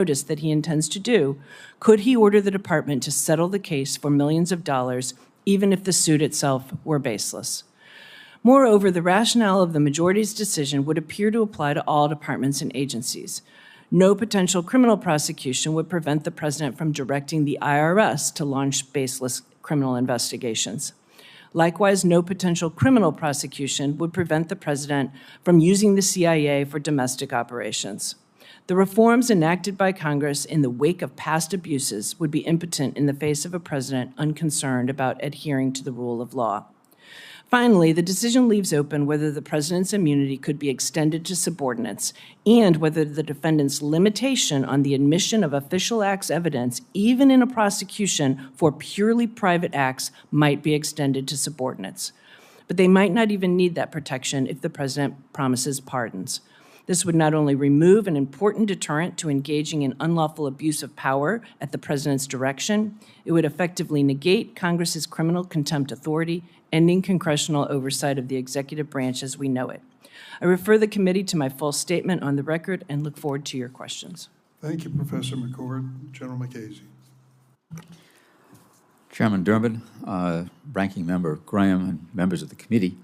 notice that he intends to do, could he order the department to settle the case for millions of dollars, even if the suit itself were baseless? Moreover, the rationale of the majority's decision would appear to apply to all departments and agencies. No potential criminal prosecution would prevent the president from directing the IRS to launch baseless criminal investigations. Likewise, no potential criminal prosecution would prevent the president from using the CIA for domestic operations. The reforms enacted by Congress in the wake of past abuses would be impotent in the face of a president unconcerned about adhering to the rule of law. Finally, the decision leaves open whether the president's immunity could be extended to subordinates and whether the defendant's limitation on the admission of official acts evidence, even in a prosecution for purely private acts, might be extended to subordinates. But they might not even need that protection if the president promises pardons. This would not only remove an important deterrent to engaging in unlawful abuse of power at the president's direction, it would effectively negate Congress's criminal contempt authority, ending congressional oversight of the executive branch as we know it. I refer the committee to my full statement on the record and look forward to your questions. Thank you, Professor McCord. General McCasey. Chairman Durbin, Ranking Member Graham, and members of the committee,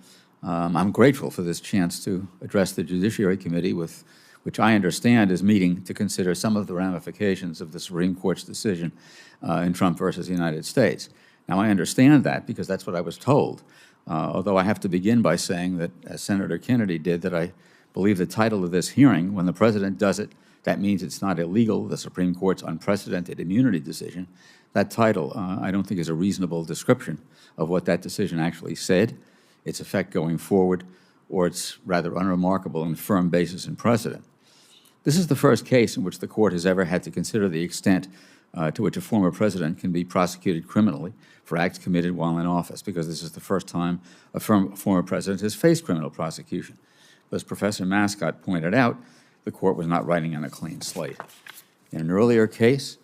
I'm grateful for this chance to address the Judiciary Committee, which I understand is meeting to consider some of the ramifications of the Supreme Court's decision in Trump versus the United States. Now, I understand that because that's what I was told, although I have to begin by saying that, as Senator Kennedy did, that I believe the title of this hearing, when the president does it, that means it's not illegal, the Supreme Court's unprecedented immunity decision. That title, I don't think, is a reasonable description of what that decision actually said, its effect going forward, or its rather unremarkable and firm basis in precedent. This is the first case in which the court has ever had to consider the extent to which a former president can be prosecuted criminally for acts committed while in office, because this is the first time a former president has faced criminal prosecution. But as Professor Mascott pointed out, the court was not writing on a clean slate. In an earlier case,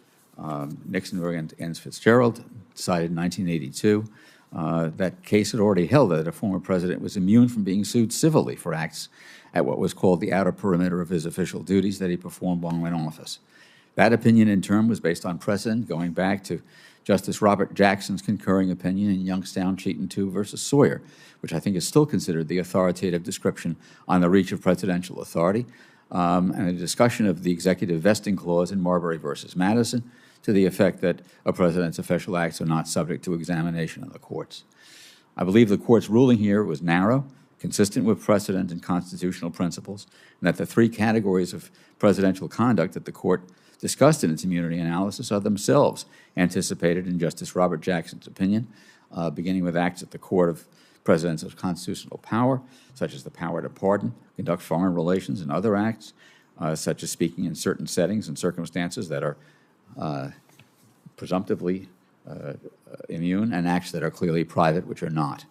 Nixon v. Fitzgerald, decided in 1982, that case had already held that a former president was immune from being sued civilly for acts at what was called the outer perimeter of his official duties that he performed while in office. That opinion, in turn, was based on precedent going back to Justice Robert Jackson's concurring opinion in Youngstown, Cheaton II versus Sawyer, which I think is still considered the authoritative description on the reach of presidential authority, and a discussion of the executive vesting clause in Marbury versus Madison to the effect that a president's official acts are not subject to examination in the courts. I believe the court's ruling here was narrow, consistent with precedent and constitutional principles, and that the three categories of presidential conduct that the court discussed in its immunity analysis are themselves anticipated in Justice Robert Jackson's opinion, beginning with acts at the court of presidents of constitutional power, such as the power to pardon, conduct foreign relations, and other acts, such as speaking in certain settings and circumstances that are presumptively immune, and acts that are clearly private, which are not.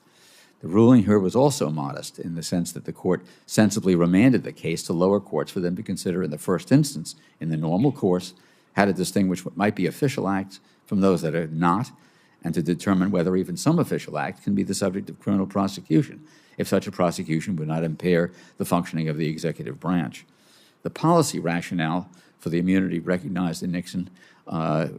The ruling here was also modest in the sense that the court sensibly remanded the case to lower courts for them to consider in the first instance, in the normal course, how to distinguish what might be official acts from those that are not, and to determine whether even some official act can be the subject of criminal prosecution, if such a prosecution would not impair the functioning of the executive branch. The policy rationale for the immunity recognized in Nixon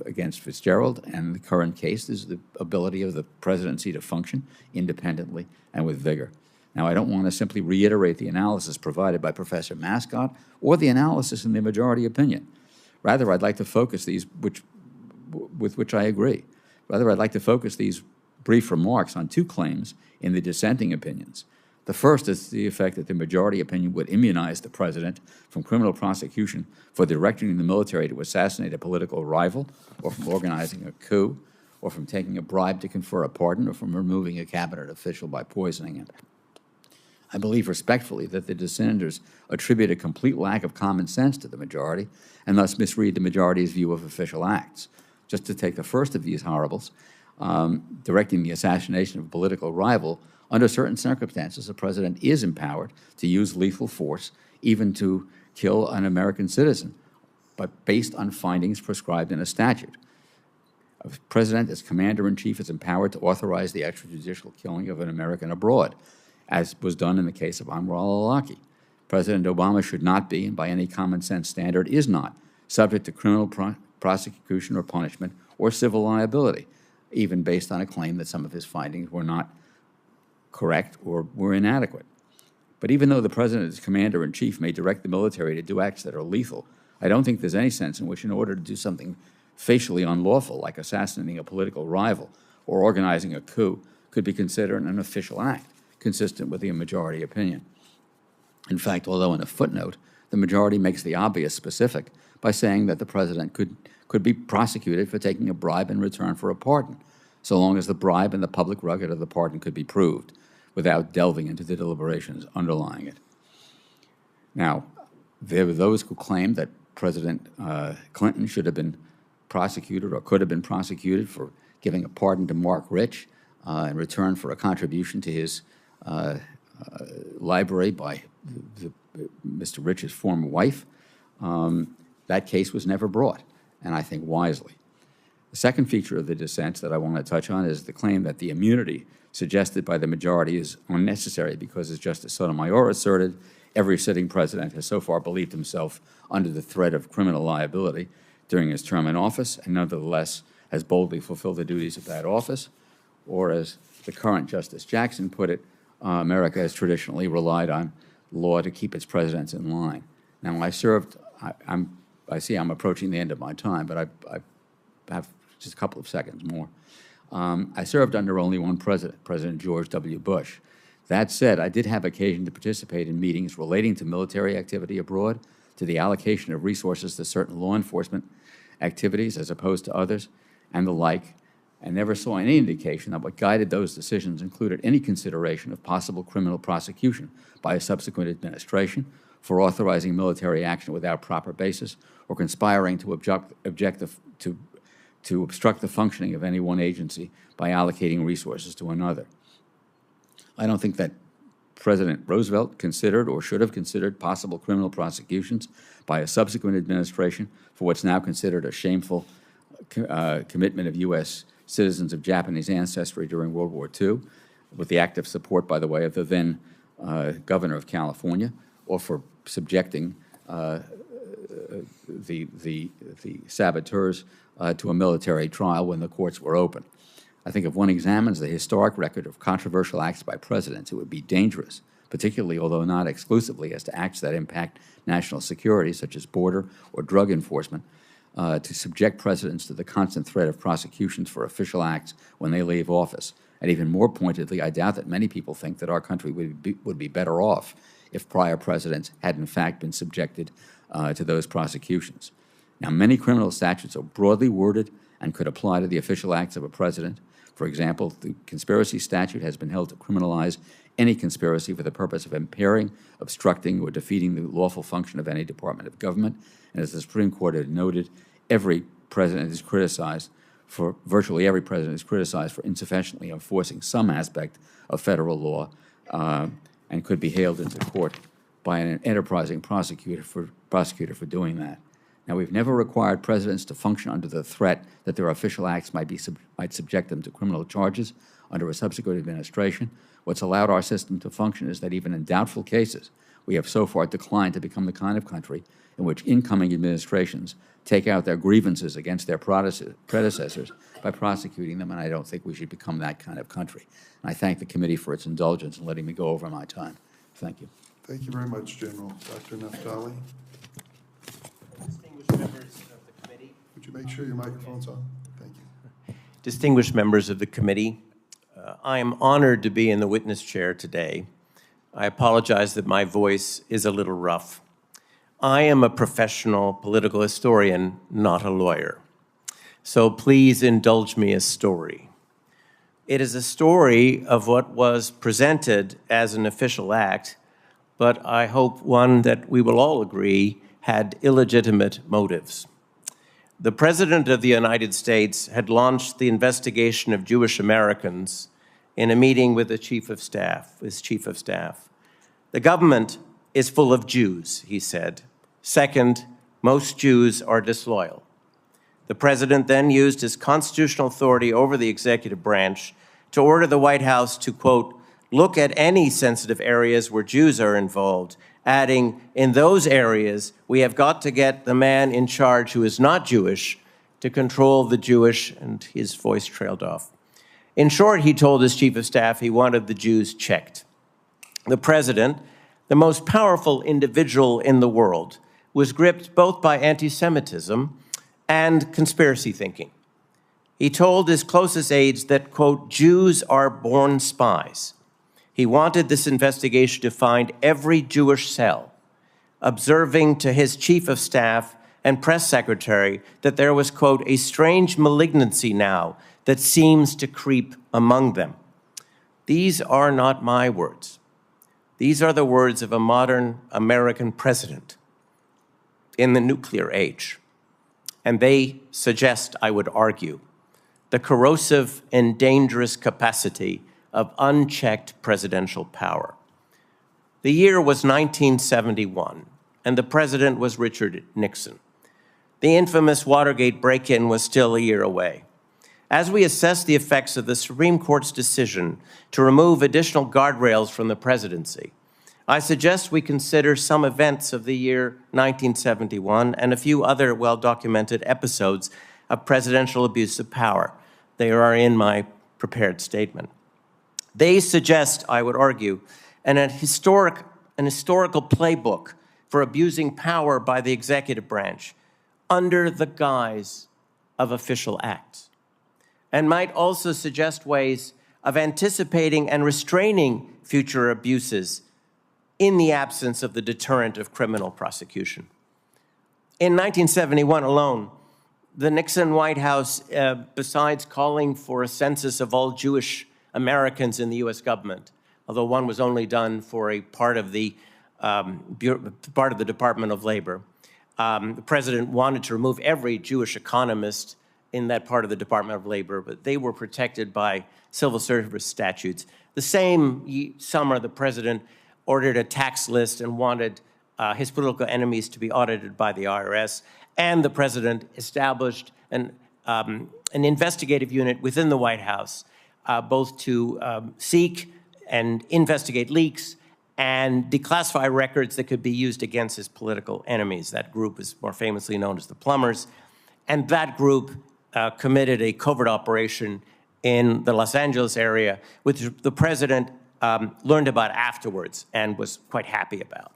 against Fitzgerald and the current case is the ability of the presidency to function independently and with vigor. Now, I don't want to simply reiterate the analysis provided by Professor Mascott or the analysis in the majority opinion. Rather, I'd like to focus these, with which I agree. Rather, I'd like to focus these brief remarks on two claims in the dissenting opinions. The first is the effect that the majority opinion would immunize the president from criminal prosecution for directing the military to assassinate a political rival, or from organizing a coup, or from taking a bribe to confer a pardon, or from removing a cabinet official by poisoning him. I believe respectfully that the dissenters attribute a complete lack of common sense to the majority and thus misread the majority's view of official acts. Just to take the first of these horribles, directing the assassination of a political rival, under certain circumstances, the president is empowered to use lethal force, even to kill an American citizen, but based on findings prescribed in a statute. A president, as commander-in-chief, is empowered to authorize the extrajudicial killing of an American abroad, as was done in the case of Anwar al-Awlaki. President Obama should not be, and by any common sense standard is not, subject to criminal prosecution or punishment or civil liability, even based on a claim that some of his findings were not correct or were inadequate. But even though the President as Commander-in-Chief may direct the military to do acts that are lethal, I don't think there's any sense in which, in order to do something facially unlawful, like assassinating a political rival or organizing a coup, could be considered an official act, consistent with the majority opinion. In fact, although in a footnote, the majority makes the obvious specific by saying that the President could be prosecuted for taking a bribe in return for a pardon, so long as the bribe and the public record of the pardon could be proved, without delving into the deliberations underlying it. Now, there were those who claimed that President Clinton should have been prosecuted or could have been prosecuted for giving a pardon to Mark Rich in return for a contribution to his library by Mr. Rich's former wife. That case was never brought, and I think wisely. The second feature of the dissent that I want to touch on is the claim that the immunity suggested by the majority is unnecessary because, as Justice Sotomayor asserted, every sitting president has so far believed himself under the threat of criminal liability during his term in office and nonetheless has boldly fulfilled the duties of that office. Or, as the current Justice Jackson put it, America has traditionally relied on law to keep its presidents in line. Now, I see I'm approaching the end of my time, but I have just a couple of seconds more. I served under only one president, President George W. Bush. That said, I did have occasion to participate in meetings relating to military activity abroad, to the allocation of resources to certain law enforcement activities as opposed to others, and the like, and never saw any indication that what guided those decisions included any consideration of possible criminal prosecution by a subsequent administration for authorizing military action without proper basis or conspiring to obstruct the functioning of any one agency by allocating resources to another. I don't think that President Roosevelt considered or should have considered possible criminal prosecutions by a subsequent administration for what's now considered a shameful commitment of U.S. citizens of Japanese ancestry during World War II, with the active support, by the way, of the then governor of California, or for subjecting the saboteurs to a military trial when the courts were open. I think if one examines the historic record of controversial acts by presidents, it would be dangerous, particularly, although not exclusively, as to acts that impact national security, such as border or drug enforcement, to subject presidents to the constant threat of prosecutions for official acts when they leave office. And even more pointedly, I doubt that many people think that our country would be better off if prior presidents had in fact been subjected to those prosecutions. Now, many criminal statutes are broadly worded and could apply to the official acts of a president. For example, the conspiracy statute has been held to criminalize any conspiracy for the purpose of impairing, obstructing, or defeating the lawful function of any department of government. And as the Supreme Court has noted, virtually every president is criticized for insufficiently enforcing some aspect of federal law and could be hailed into court by an enterprising prosecutor for doing that. Now, we've never required presidents to function under the threat that their official acts might subject them to criminal charges under a subsequent administration. What's allowed our system to function is that even in doubtful cases, we have so far declined to become the kind of country in which incoming administrations take out their grievances against their predecessors by prosecuting them, and I don't think we should become that kind of country. And I thank the committee for its indulgence in letting me go over my time. Thank you. Thank you very much, General. Dr. Naftali, Distinguished members of the committee. would you make sure your microphone's on? Thank you. Distinguished members of the committee, I am honored to be in the witness chair today. I apologize that my voice is a little rough. I am a professional political historian, not a lawyer. So please indulge me a story. It is a story of what was presented as an official act, but I hope one that we will all agree had illegitimate motives. The President of the United States had launched the investigation of Jewish Americans in a meeting with his chief of staff. The government is full of Jews, he said. Second, most Jews are disloyal. The President then used his constitutional authority over the executive branch to order the White House to, quote, look at any sensitive areas where Jews are involved adding, in those areas, we have got to get the man in charge who is not Jewish to control the Jewish, and his voice trailed off. In short, he told his chief of staff he wanted the Jews checked. The president, the most powerful individual in the world, was gripped both by anti-Semitism and conspiracy thinking. He told his closest aides that, quote, Jews are born spies. He wanted this investigation to find every Jewish cell, observing to his chief of staff and press secretary that there was, quote, a strange malignancy now that seems to creep among them. These are not my words. These are the words of a modern American president in the nuclear age. And they suggest, I would argue, the corrosive and dangerous capacity of unchecked presidential power. The year was 1971, and the president was Richard Nixon. The infamous Watergate break-in was still a year away. As we assess the effects of the Supreme Court's decision to remove additional guardrails from the presidency, I suggest we consider some events of the year 1971 and a few other well-documented episodes of presidential abuse of power. They are in my prepared statement. They suggest, I would argue, an historical playbook for abusing power by the executive branch under the guise of official acts, and might also suggest ways of anticipating and restraining future abuses in the absence of the deterrent of criminal prosecution. In 1971 alone, the Nixon White House, besides calling for a census of all Jewish Americans in the U.S. government, although one was only done for a part of the Department of Labor. The president wanted to remove every Jewish economist in that part of the Department of Labor, but they were protected by civil service statutes. The same summer, the president ordered a tax list and wanted his political enemies to be audited by the IRS, and the president established an investigative unit within the White House, both to seek and investigate leaks and declassify records that could be used against his political enemies. That group is more famously known as the Plumbers, and that group committed a covert operation in the Los Angeles area, which the president learned about afterwards and was quite happy about.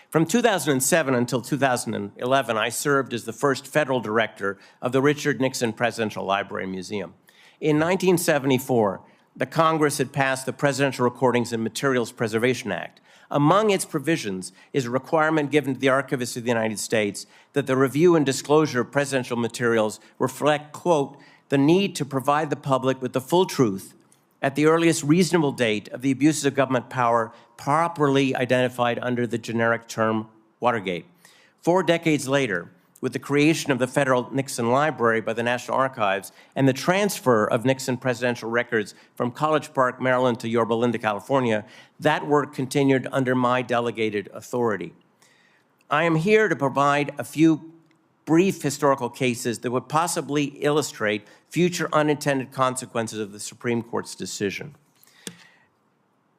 From 2007 until 2011, I served as the first federal director of the Richard Nixon Presidential Library and Museum. In 1974, the Congress had passed the Presidential Recordings and Materials Preservation Act. Among its provisions is a requirement given to the Archivists of the United States that the review and disclosure of presidential materials reflect, quote, the need to provide the public with the full truth at the earliest reasonable date of the abuses of government power properly identified under the generic term Watergate. 4 decades later, with the creation of the Federal Nixon Library by the National Archives and the transfer of Nixon presidential records from College Park, Maryland to Yorba Linda, California, that work continued under my delegated authority. I am here to provide a few brief historical cases that would possibly illustrate future unintended consequences of the Supreme Court's decision.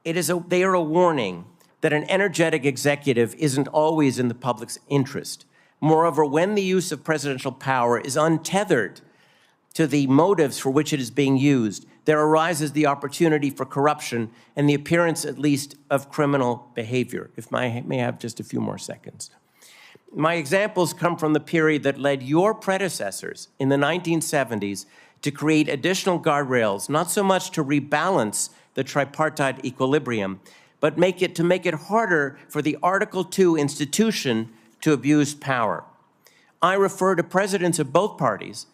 They are a warning that an energetic executive isn't always in the public's interest. Moreover, when the use of presidential power is untethered to the motives for which it is being used, there arises the opportunity for corruption and the appearance, at least, of criminal behavior. If I may have just a few more seconds. My examples come from the period that led your predecessors in the 1970s to create additional guardrails, not so much to rebalance the tripartite equilibrium, but to make it harder for the Article II institution to abuse power. I refer to presidents of both parties,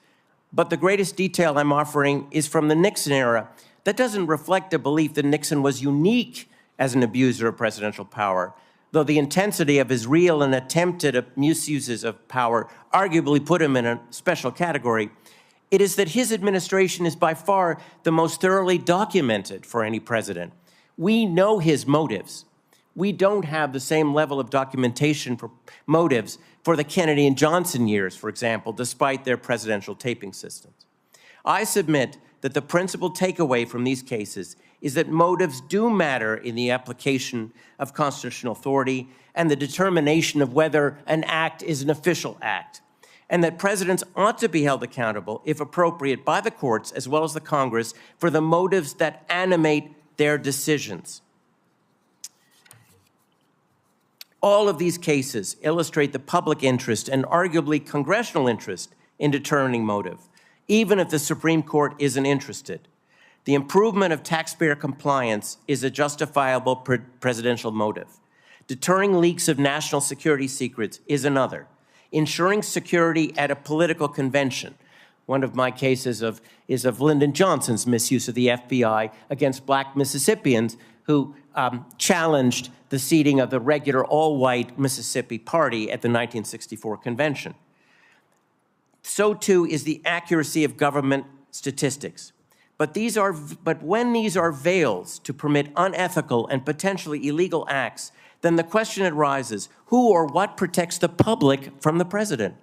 but the greatest detail I'm offering is from the Nixon era. That doesn't reflect a belief that Nixon was unique as an abuser of presidential power, though the intensity of his real and attempted misuses of power arguably put him in a special category. It is that his administration is by far the most thoroughly documented for any president. We know his motives. We don't have the same level of documentation for motives for the Kennedy and Johnson years, for example, despite their presidential taping systems. I submit that the principal takeaway from these cases is that motives do matter in the application of constitutional authority and the determination of whether an act is an official act, and that presidents ought to be held accountable, if appropriate, by the courts as well as the Congress for the motives that animate their decisions. All of these cases illustrate the public interest and arguably congressional interest in determining motive, even if the Supreme Court isn't interested. The improvement of taxpayer compliance is a justifiable presidential motive. Deterring leaks of national security secrets is another. Ensuring security at a political convention. One of my cases is of Lyndon Johnson's misuse of the FBI against black Mississippians who challenged the seating of the regular all-white Mississippi Party at the 1964 convention. So too is the accuracy of government statistics. But when these are veils to permit unethical and potentially illegal acts, then the question arises, who or what protects the public from the president?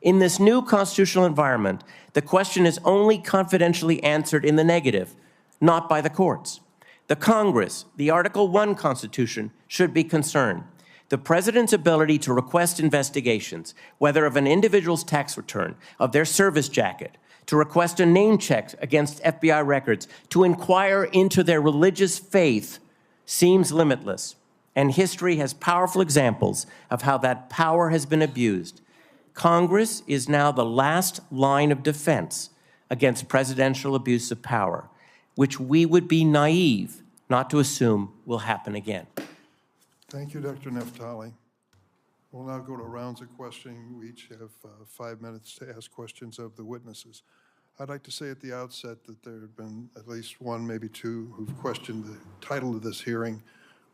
In this new constitutional environment, the question is only confidentially answered in the negative, not by the courts. The Congress, the Article I Constitution, should be concerned. The president's ability to request investigations, whether of an individual's tax return, of their service jacket, to request a name check against FBI records, to inquire into their religious faith, seems limitless. And history has powerful examples of how that power has been abused. Congress is now the last line of defense against presidential abuse of power, which we would be naive not to assume will happen again. Thank you, Dr. Naftali. We'll now go to rounds of questioning. We each have 5 minutes to ask questions of the witnesses. I'd like to say at the outset that there have been at least one, maybe two, who've questioned the title of this hearing,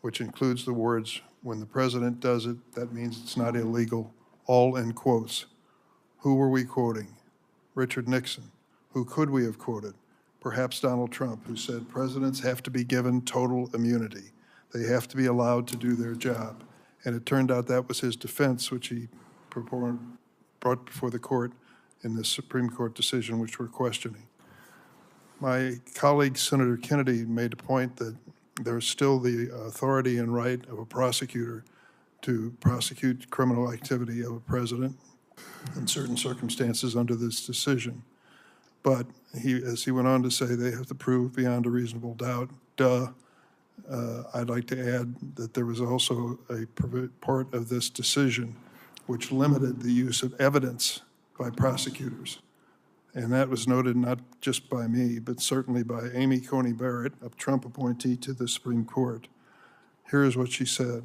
which includes the words, "When the president does it, that means it's not illegal," all in quotes. Who were we quoting? Richard Nixon. Who could we have quoted? Perhaps Donald Trump, who said presidents have to be given total immunity. They have to be allowed to do their job. And it turned out that was his defense, which he brought before the court in the Supreme Court decision, which we're questioning. My colleague, Senator Kennedy, made a point that there's still the authority and right of a prosecutor to prosecute criminal activity of a president in certain circumstances under this decision. But as he went on to say, they have to prove beyond a reasonable doubt. I'd like to add that there was also a part of this decision which limited the use of evidence by prosecutors. And that was noted not just by me, but certainly by Amy Coney Barrett, a Trump appointee to the Supreme Court. Here's what she said.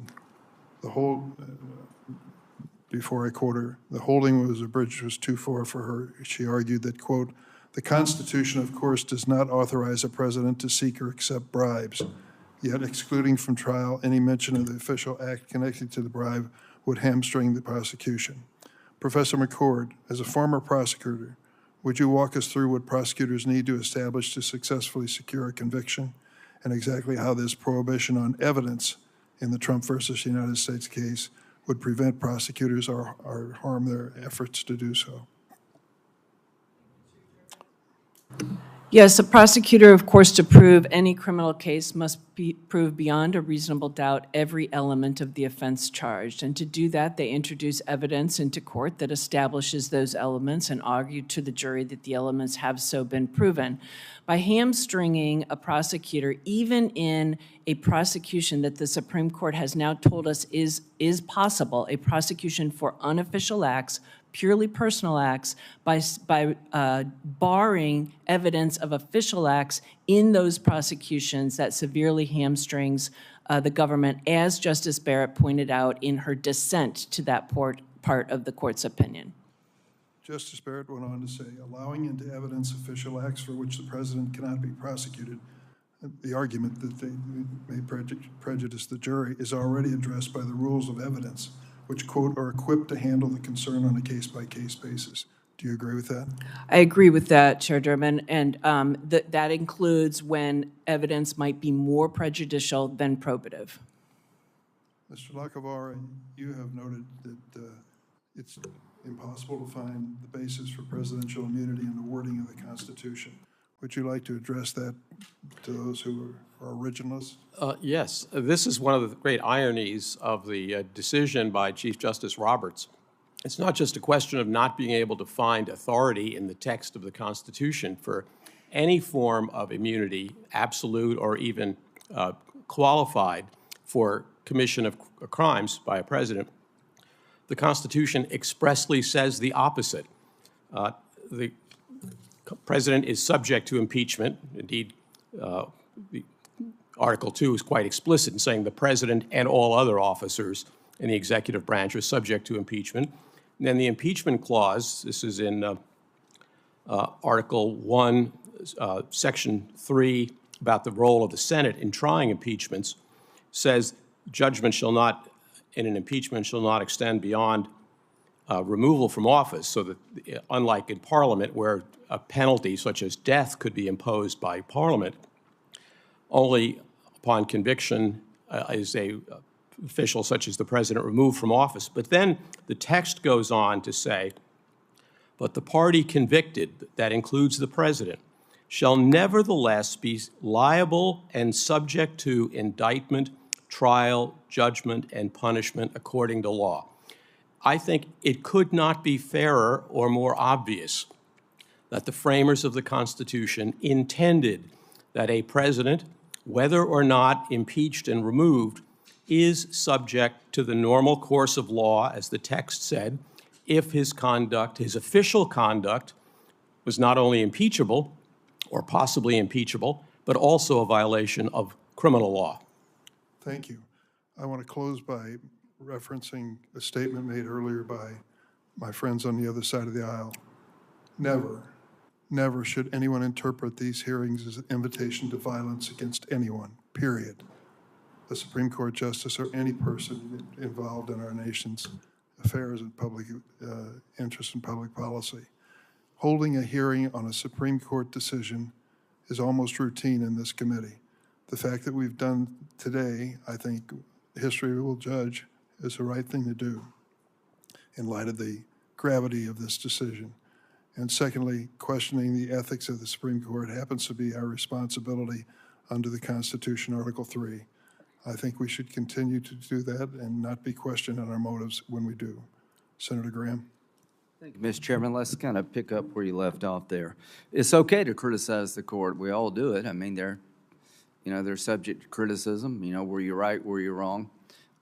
Before I quote her, the holding was a bridge was too far for her. She argued that, quote, "The Constitution, of course, does not authorize a president to seek or accept bribes, yet excluding from trial any mention of the official act connected to the bribe would hamstring the prosecution." Professor McCord, as a former prosecutor, would you walk us through what prosecutors need to establish to successfully secure a conviction, and exactly how this prohibition on evidence in the Trump versus United States case would prevent prosecutors or harm their efforts to do so? Yes, a prosecutor, of course, to prove any criminal case must prove beyond a reasonable doubt every element of the offense charged. And to do that, they introduce evidence into court that establishes those elements and argue to the jury that the elements have so been proven. By hamstringing a prosecutor, even in a prosecution that the Supreme Court has now told us is possible, a prosecution for unofficial acts, purely personal acts, by barring evidence of official acts in those prosecutions, that severely hamstrings the government, as Justice Barrett pointed out in her dissent to that part of the court's opinion. Justice Barrett went on to say, allowing into evidence official acts for which the president cannot be prosecuted, the argument that they may prejudice the jury is already addressed by the rules of evidence, which, quote, are equipped to handle the concern on a case-by-case basis. Do you agree with that? I agree with that, Chair Durbin, and that includes when evidence might be more prejudicial than probative. Mr. Lacavara, you have noted that it's impossible to find the basis for presidential immunity in the wording of the Constitution. Would you like to address that to those who are originalists? Yes, this is one of the great ironies of the decision by Chief Justice Roberts. It's not just a question of not being able to find authority in the text of the Constitution for any form of immunity, absolute or even qualified, for commission of crimes by a president. The Constitution expressly says the opposite. The president is subject to impeachment. Indeed, Article 2 is quite explicit in saying the president and all other officers in the executive branch are subject to impeachment. And then the impeachment clause, this is in Article 1, Section 3, about the role of the Senate in trying impeachments, says judgment shall not, in an impeachment, shall not extend beyond removal from office, so that unlike in Parliament, where a penalty such as death could be imposed by Parliament, only upon conviction is a official such as the president removed from office. But then the text goes on to say, but the party convicted, that includes the president, shall nevertheless be liable and subject to indictment, trial, judgment, and punishment according to law. I think it could not be fairer or more obvious that the framers of the Constitution intended that a president, whether or not impeached and removed, is subject to the normal course of law, as the text said, if his conduct, his official conduct, was not only impeachable or possibly impeachable, but also a violation of criminal law. Thank you. I want to close by referencing a statement made earlier by my friends on the other side of the aisle. Never should anyone interpret these hearings as an invitation to violence against anyone, period. A Supreme Court justice or any person involved in our nation's affairs and public interest in public policy. Holding a hearing on a Supreme Court decision is almost routine in this committee. The fact that we've done today, I think history will judge, is the right thing to do in light of the gravity of this decision. And secondly, questioning the ethics of the Supreme Court happens to be our responsibility under the Constitution, Article 3. I think we should continue to do that and not be questioned on our motives when we do. Senator Graham. Thank you, Mr. Chairman. Let's kind of pick up where you left off there. It's okay to criticize the court. We all do it. I mean, they're subject to criticism. You know, were you right, were you wrong?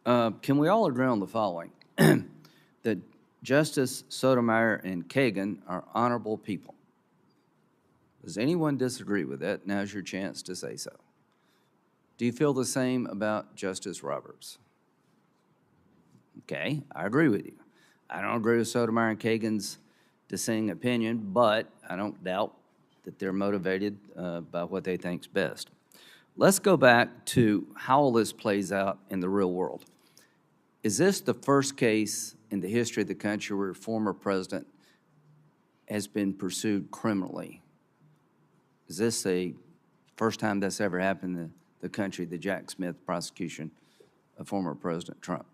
Can we all agree on the following? That Justice Sotomayor and Kagan are honorable people. Does anyone disagree with that? Now's your chance to say so. Do you feel the same about Justice Roberts? Okay, I agree with you. I don't agree with Sotomayor and Kagan's dissenting opinion, but I don't doubt that they're motivated by what they think's best. Let's go back to how all this plays out in the real world. Is this the first case in the history of the country where a former president has been pursued criminally? Is this the first time that's ever happened in the country, the Jack Smith prosecution of former President Trump?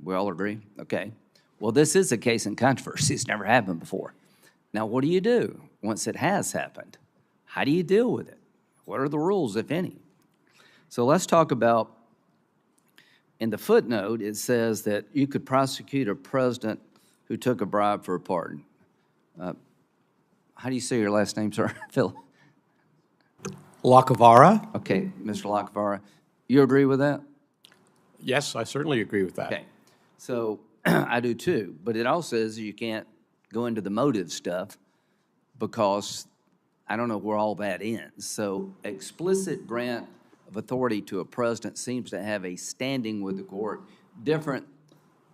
We all agree? Okay. Well, this is a case in controversy. It's never happened before. Now, what do you do once it has happened? How do you deal with it? What are the rules, if any? So let's talk about, in the footnote, it says that you could prosecute a president who took a bribe for a pardon. How do you say your last name, sir? Phil? Lacavara? Okay, Mr. Lacavara, you agree with that? Yes, I certainly agree with that. Okay, so I do too, but it also says you can't go into the motive stuff because I don't know where all that ends. So explicit grant of authority to a president seems to have a standing with the court different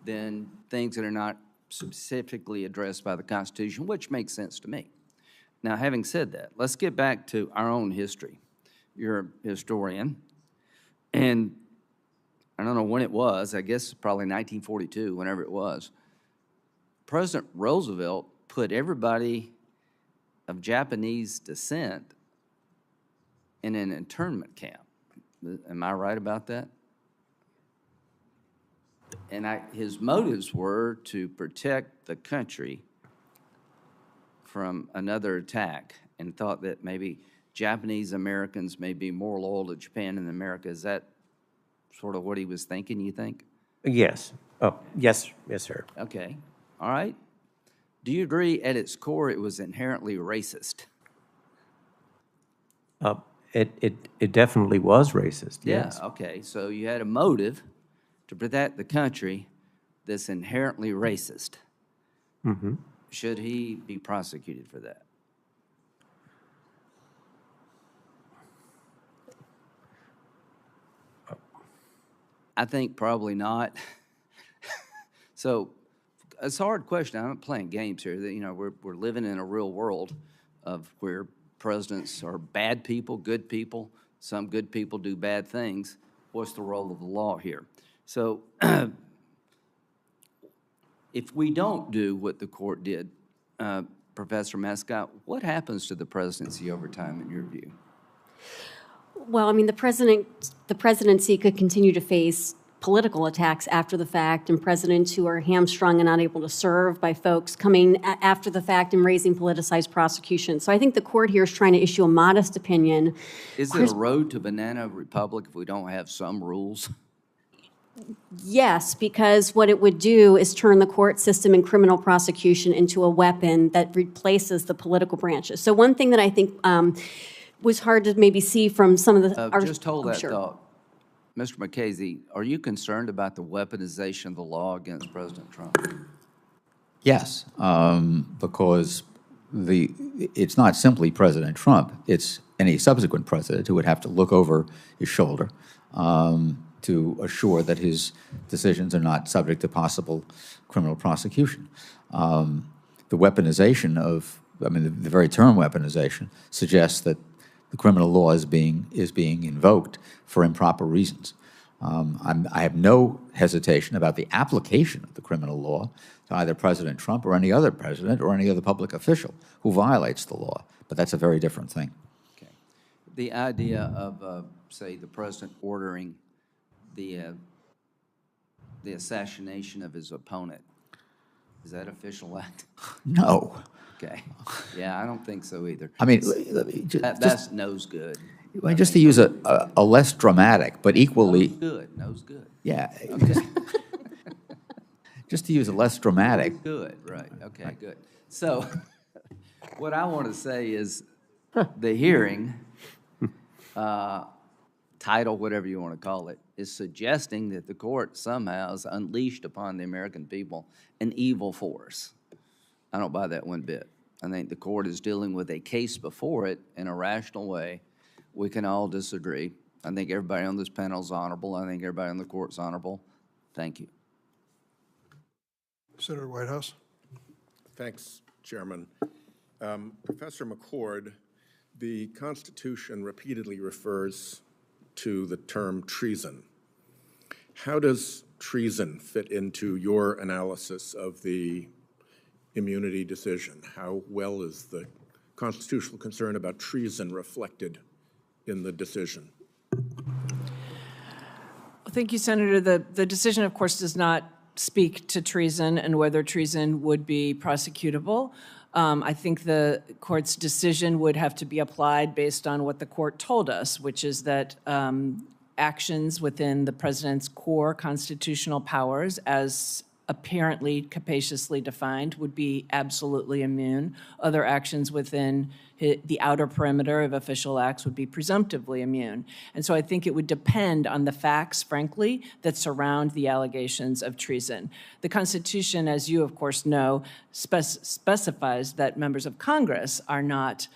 than things that are not specifically addressed by the Constitution, which makes sense to me. Now, having said that, let's get back to our own history. You're a historian, and I don't know when it was, I guess probably 1942, whenever it was. President Roosevelt put everybody of Japanese descent in an internment camp. Am I right about that? And his motives were to protect the country from another attack and thought that maybe Japanese Americans may be more loyal to Japan than America. Is that sort of what he was thinking, you think? Yes. Oh, yes, yes, sir. Okay, all right. Do you agree at its core it was inherently racist? It definitely was racist, yes. Yeah, okay, so you had a motive to protect the country that's inherently racist. Mm-hmm. Should he be prosecuted for that? I think probably not. So it's a hard question. I'm not playing games here. You know, we're living in a real world of where presidents are bad people, good people. Some good people do bad things. What's the role of the law here? So if we don't do what the court did, Professor Mascott, what happens to the presidency over time in your view? Well, I mean, the presidency could continue to face political attacks after the fact, and presidents who are hamstrung and unable to serve by folks coming after the fact and raising politicized prosecution. So I think the court here is trying to issue a modest opinion. Is it a road to banana republic if we don't have some rules? Yes, because what it would do is turn the court system and criminal prosecution into a weapon that replaces the political branches. So one thing that I think was hard to maybe see from some of the... Just hold that sure. thought. Mr. McCasey, are you concerned about the weaponization of the law against President Trump? Yes, because it's not simply President Trump, it's any subsequent president who would have to look over his shoulder to assure that his decisions are not subject to possible criminal prosecution. The weaponization the very term weaponization suggests that the criminal law is being invoked for improper reasons. I have no hesitation about the application of the criminal law to either President Trump or any other president or any other public official who violates the law, but that's a very different thing. Okay. The idea of, say, the president ordering the assassination of his opponent, is that official act? No. Okay. Yeah, I don't think so either. I mean, That's nose good. just to use a less dramatic but equally... Nose good. Yeah. Just to use a less dramatic... Good, right, okay, good. So, what I want to say is, the hearing, title, whatever you want to call it, is suggesting that the court somehow has unleashed upon the American people an evil force. I don't buy that one bit. I think the court is dealing with a case before it in a rational way. We can all disagree. I think everybody on this panel is honorable. I think everybody on the court's honorable. Thank you. Senator Whitehouse. Thanks, Chairman. Professor McCord, the Constitution repeatedly refers to the term treason. How does treason fit into your analysis of the immunity decision? How well is the constitutional concern about treason reflected in the decision? Thank you, Senator. The decision, of course, does not speak to treason and whether treason would be prosecutable. I think the court's decision would have to be applied based on what the court told us, which is that actions within the president's core constitutional powers, as apparently capaciously defined, would be absolutely immune. Other actions within the outer perimeter of official acts would be presumptively immune. And so I think it would depend on the facts, frankly, that surround the allegations of treason. The Constitution, as you, of course, know, specifies that members of Congress are not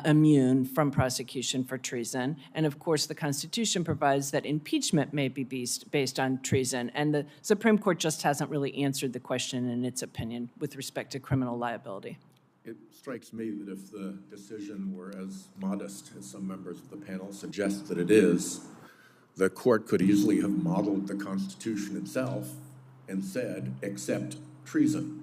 immune from prosecution for treason. And of course, the Constitution provides that impeachment may be based on treason. And the Supreme Court just hasn't really answered the question in its opinion with respect to criminal liability. It strikes me that if the decision were as modest as some members of the panel suggest that it is, the court could easily have modeled the Constitution itself and said, except treason.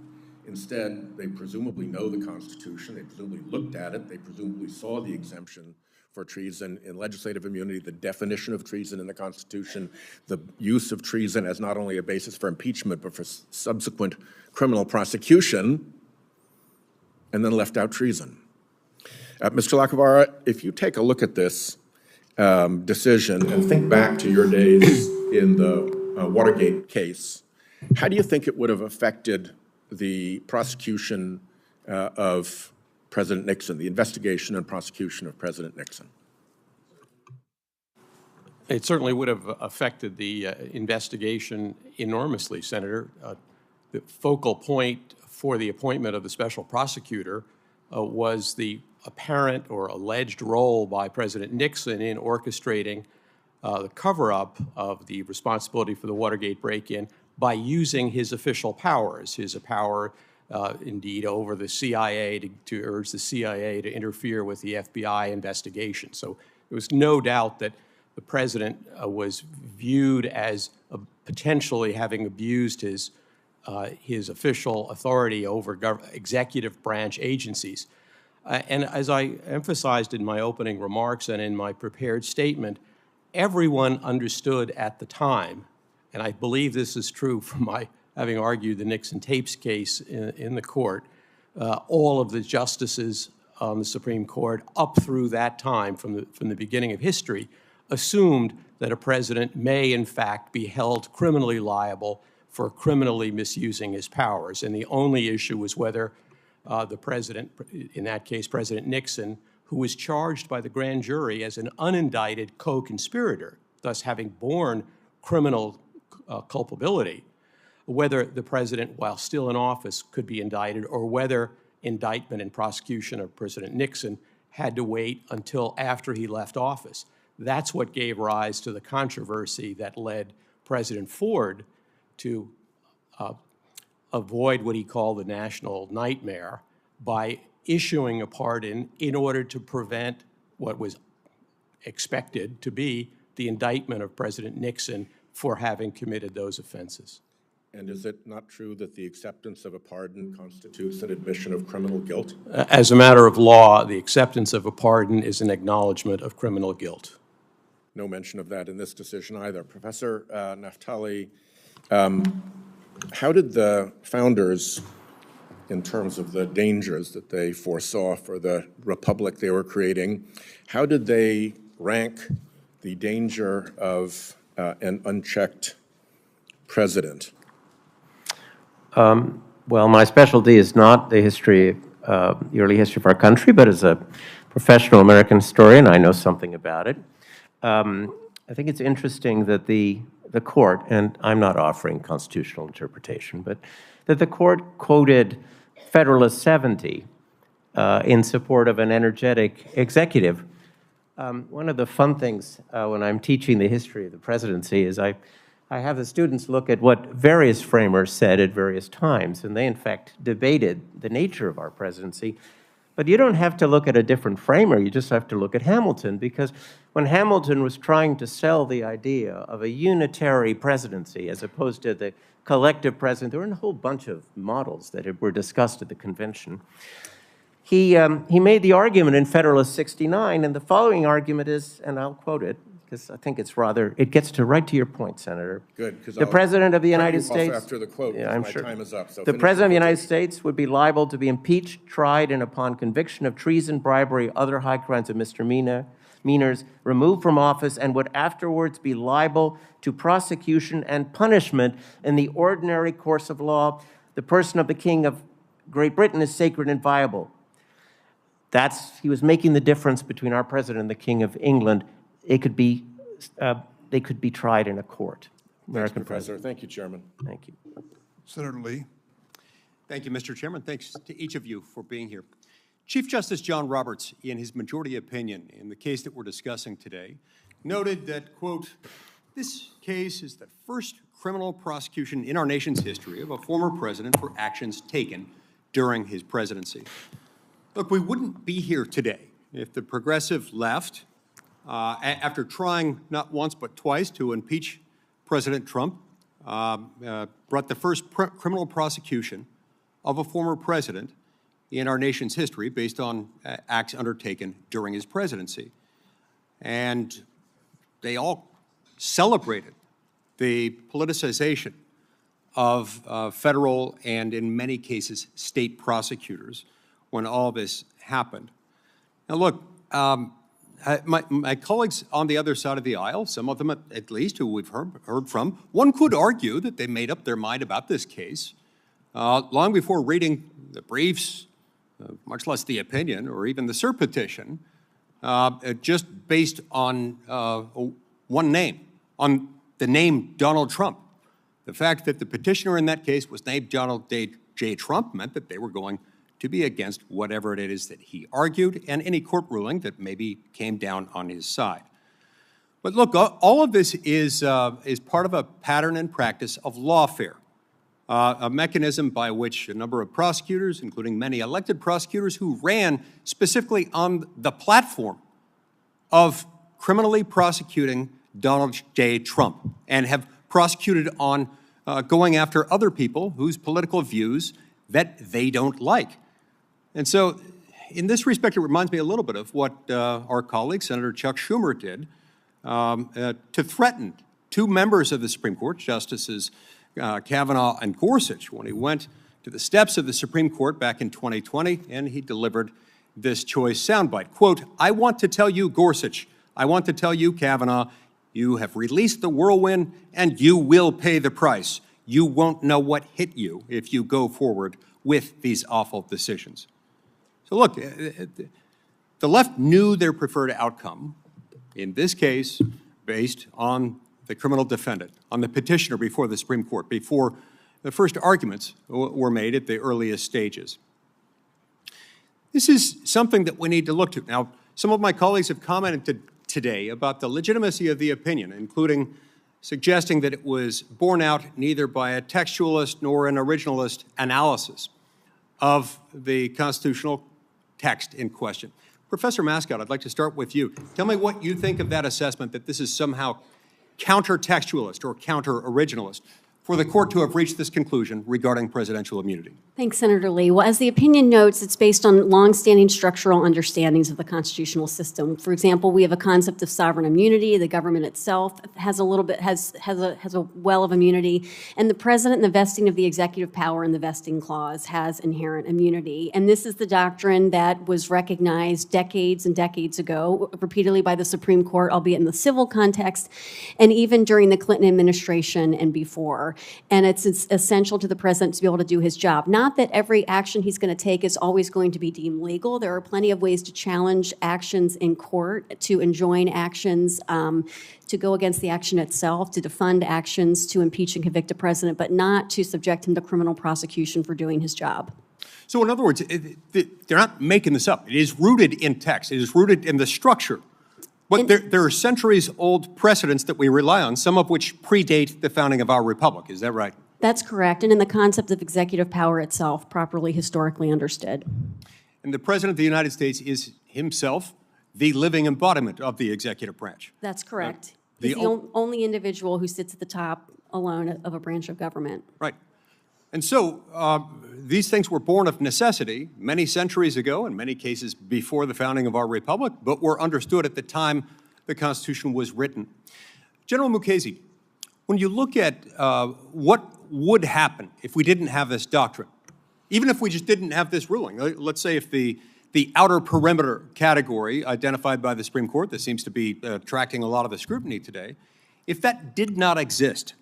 Instead, they presumably know the Constitution, they presumably looked at it, they presumably saw the exemption for treason in legislative immunity, the definition of treason in the Constitution, the use of treason as not only a basis for impeachment, but for subsequent criminal prosecution. and then left out treason. Mr. Lacavara, if you take a look at this decision and think back to your days in the Watergate case, how do you think it would have affected the prosecution of President Nixon, the investigation and prosecution of President Nixon? It certainly would have affected the investigation enormously, Senator. The focal point for the appointment of the special prosecutor was the apparent or alleged role by President Nixon in orchestrating the cover-up of the responsibility for the Watergate break-in by using his official powers, his power indeed over the CIA to urge the CIA to interfere with the FBI investigation. So there was no doubt that the president was viewed as potentially having abused his official authority over executive branch agencies. And as I emphasized in my opening remarks and in my prepared statement, everyone understood at the time, and I believe this is true from my having argued the Nixon tapes case in the court, all of the justices on the Supreme Court up through that time from the beginning of history assumed that a president may in fact be held criminally liable for criminally misusing his powers. And the only issue was whether the president, in that case President Nixon, who was charged by the grand jury as an unindicted co-conspirator, thus having borne criminal culpability, whether the president, while still in office, could be indicted, or whether indictment and prosecution of President Nixon had to wait until after he left office. That's what gave rise to the controversy that led President Ford to avoid what he called the national nightmare by issuing a pardon in order to prevent what was expected to be the indictment of President Nixon for having committed those offenses. And is it not true that the acceptance of a pardon constitutes an admission of criminal guilt? As a matter of law, the acceptance of a pardon is an acknowledgement of criminal guilt. No mention of that in this decision either. Professor Naftali, how did the founders, in terms of the dangers that they foresaw for the republic they were creating, how did they rank the danger of an unchecked president? Well, my specialty is not the history, the early history of our country, but as a professional American historian, I know something about it. I think it's interesting that the court, and I'm not offering constitutional interpretation, but that the court quoted Federalist 70 in support of an energetic executive. One of the fun things when I'm teaching the history of the presidency is I have the students look at what various framers said at various times, and they in fact debated the nature of our presidency. But you don't have to look at a different framer, you just have to look at Hamilton, because when Hamilton was trying to sell the idea of a unitary presidency as opposed to the collective presidency, there were a whole bunch of models that were discussed at the convention. He made the argument in Federalist 69, and the following argument is, and I'll quote it, because I think it's rather, it gets right to your point, Senator. Good, because the President of the United cut you off States, after the quote, yeah, I'm my sure. time is up. So the President of the United States would be liable to be impeached, tried, and upon conviction of treason, bribery, other high crimes of misdemeanors, removed from office, and would afterwards be liable to prosecution and punishment in the ordinary course of law. The person of the King of Great Britain is sacred and inviolable. He was making the difference between our president and the King of England. They could be tried in a court. American President. Thank you, Chairman. Thank you. Senator Lee. Thank you, Mr. Chairman. Thanks to each of you for being here. Chief Justice John Roberts, in his majority opinion in the case that we're discussing today, noted that, quote, this case is the first criminal prosecution in our nation's history of a former president for actions taken during his presidency. Look, we wouldn't be here today if the progressive left, after trying not once but twice to impeach President Trump, brought the first criminal prosecution of a former president in our nation's history based on acts undertaken during his presidency. And they all celebrated the politicization of federal and, in many cases, state prosecutors when all this happened. Now, look, my colleagues on the other side of the aisle, some of them at least who we've heard from, one could argue that they made up their mind about this case long before reading the briefs, much less the opinion or even the cert petition, just based on one name, on the name Donald Trump. The fact that the petitioner in that case was named Donald J. Trump meant that they were going to be against whatever it is that he argued and any court ruling that maybe came down on his side. But look, all of this is part of a pattern and practice of lawfare, a mechanism by which a number of prosecutors, including many elected prosecutors who ran specifically on the platform of criminally prosecuting Donald J. Trump and have prosecuted on going after other people whose political views that they don't like. And so in this respect, it reminds me a little bit of what our colleague, Senator Chuck Schumer, did to threaten two members of the Supreme Court, Justices Kavanaugh and Gorsuch, when he went to the steps of the Supreme Court back in 2020, and he delivered this choice soundbite. Quote, "I want to tell you, Gorsuch, I want to tell you, Kavanaugh, you have released the whirlwind, and you will pay the price. You won't know what hit you if you go forward with these awful decisions." So look, the left knew their preferred outcome, in this case, based on the criminal defendant, on the petitioner before the Supreme Court, before the first arguments were made at the earliest stages. This is something that we need to look to. Now, some of my colleagues have commented today about the legitimacy of the opinion, including suggesting that it was borne out neither by a textualist nor an originalist analysis of the constitutional text in question. Professor Mascott, I'd like to start with you. Tell me what you think of that assessment that this is somehow counter-textualist or counter-originalist for the court to have reached this conclusion regarding presidential immunity. Thanks, Senator Lee. Well, as the opinion notes, it's based on longstanding structural understandings of the constitutional system. For example, we have a concept of sovereign immunity. The government itself has a little bit has a well of immunity, and the president and the vesting of the executive power in the vesting clause has inherent immunity. And this is the doctrine that was recognized decades and decades ago, repeatedly by the Supreme Court, albeit in the civil context, and even during the Clinton administration and before. And it's essential to the president to be able to do his job. Not that every action he's going to take is always going to be deemed legal. There are plenty of ways to challenge actions in court, to enjoin actions, to go against the action itself, to defund actions, to impeach and convict a president, but not to subject him to criminal prosecution for doing his job. So in other words, they're not making this up. It is rooted in text. It is rooted in the structure. But there are centuries-old precedents that we rely on, some of which predate the founding of our republic. Is that right? That's correct, and in the concept of executive power itself, properly historically understood. And the President of the United States is himself the living embodiment of the executive branch. That's correct. He's the only individual who sits at the top alone of a branch of government. Right. And so these things were born of necessity many centuries ago, in many cases before the founding of our republic, but were understood at the time the Constitution was written. General Mukasey, when you look at what would happen if we didn't have this doctrine, even if we just didn't have this ruling, let's say if the outer perimeter category identified by the Supreme Court, that seems to be attracting a lot of the scrutiny today, if that did not exist,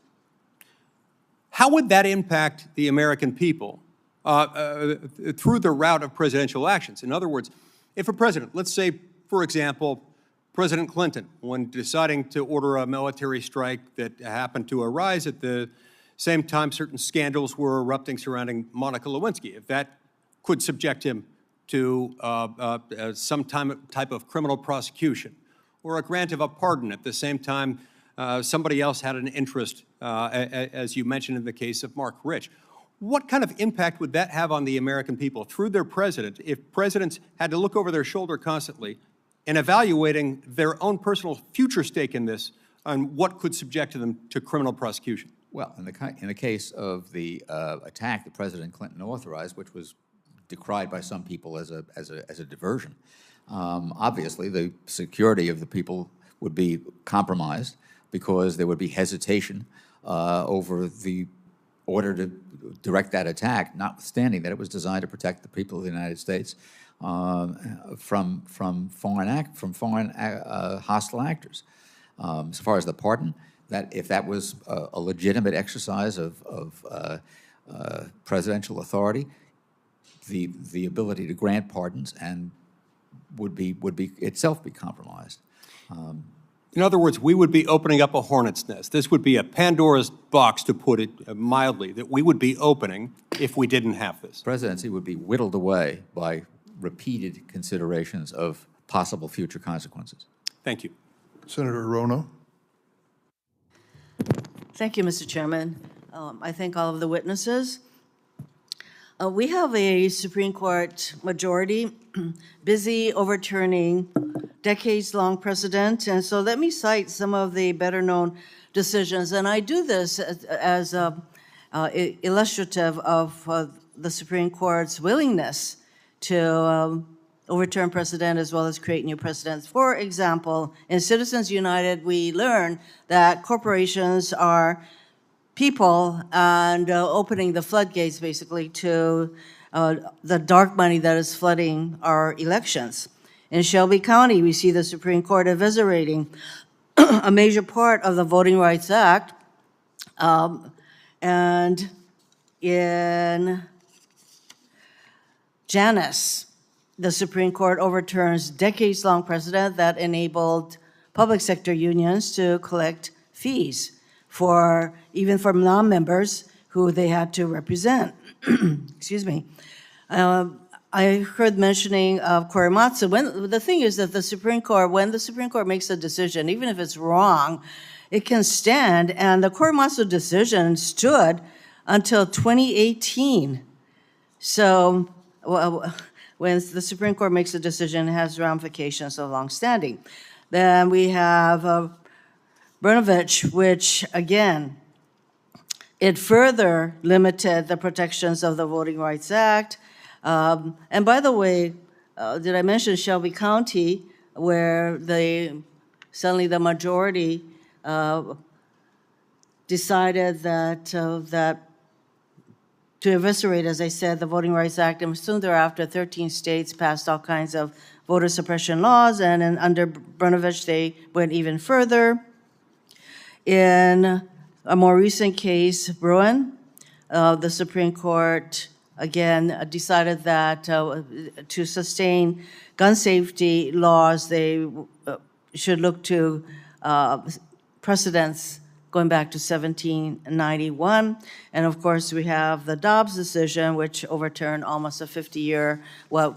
how would that impact the American people through the route of presidential actions? In other words, if a president, let's say, for example, President Clinton, when deciding to order a military strike that happened to arise at the same time certain scandals were erupting surrounding Monica Lewinsky, if that could subject him to some type of criminal prosecution, or a grant of a pardon at the same time somebody else had an interest, as you mentioned in the case of Mark Rich. What kind of impact would that have on the American people through their president if presidents had to look over their shoulder constantly in evaluating their own personal future stake in this and what could subject them to criminal prosecution? Well, in the case of the attack that President Clinton authorized, which was decried by some people as a diversion, obviously the security of the people would be compromised because there would be hesitation over the order to direct that attack, notwithstanding that it was designed to protect the people of the United States from foreign hostile actors. As far as the pardon, that if that was a legitimate exercise of presidential authority, the ability to grant pardons and would be itself be compromised. In other words, we would be opening up a hornet's nest. This would be a Pandora's box, to put it mildly, that we would be opening if we didn't have this. Presidency would be whittled away by repeated considerations of possible future consequences. Thank you. Senator Rono. Thank you, Mr. Chairman. I thank all of the witnesses. We have a Supreme Court majority busy overturning decades-long precedent, and so let me cite some of the better-known decisions. And I do this as illustrative of the Supreme Court's willingness to overturn precedent as well as create new precedents. For example, in Citizens United, we learn that corporations are people and opening the floodgates, basically, to the dark money that is flooding our elections. In Shelby County, we see the Supreme Court eviscerating a major part of the Voting Rights Act. And in Janus, the Supreme Court overturns decades-long precedent that enabled public sector unions to collect fees even from non-members who they had to represent. Excuse me. I heard mentioning of Korematsu. The thing is that when the Supreme Court makes a decision, even if it's wrong, it can stand, and the Korematsu decision stood until 2018. So when the Supreme Court makes a decision, it has ramifications of longstanding. Then we have Brnovich, which, again, it further limited the protections of the Voting Rights Act. And by the way, did I mention Shelby County, where suddenly the majority decided that to eviscerate, as I said, the Voting Rights Act, and soon thereafter, 13 states passed all kinds of voter suppression laws, and then under Brnovich, they went even further. In a more recent case, Bruin, the Supreme Court, again, decided that to sustain gun safety laws, they should look to precedents going back to 1791. And of course, we have the Dobbs decision, which overturned almost a 50-year, what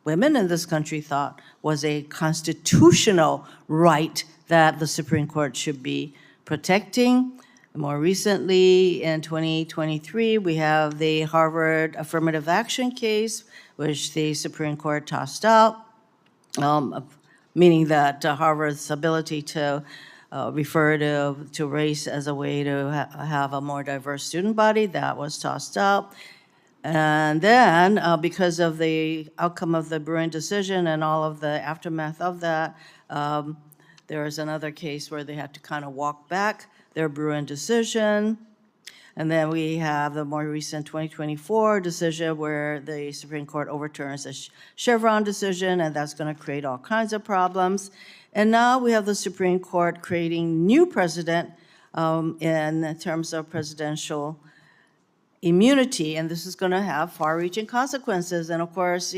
women in this country thought was a constitutional right that the Supreme Court should be protecting. More recently, in 2023, we have the Harvard affirmative action case, which the Supreme Court tossed out, meaning that Harvard's ability to refer to race as a way to have a more diverse student body, that was tossed out. And then, because of the outcome of the Bruin decision and all of the aftermath of that, there is another case where they had to kind of walk back their Bruin decision. And then we have the more recent 2024 decision where the Supreme Court overturns a Chevron decision, and that's going to create all kinds of problems. And now we have the Supreme Court creating new precedent in terms of presidential immunity, and this is going to have far-reaching consequences. And of course,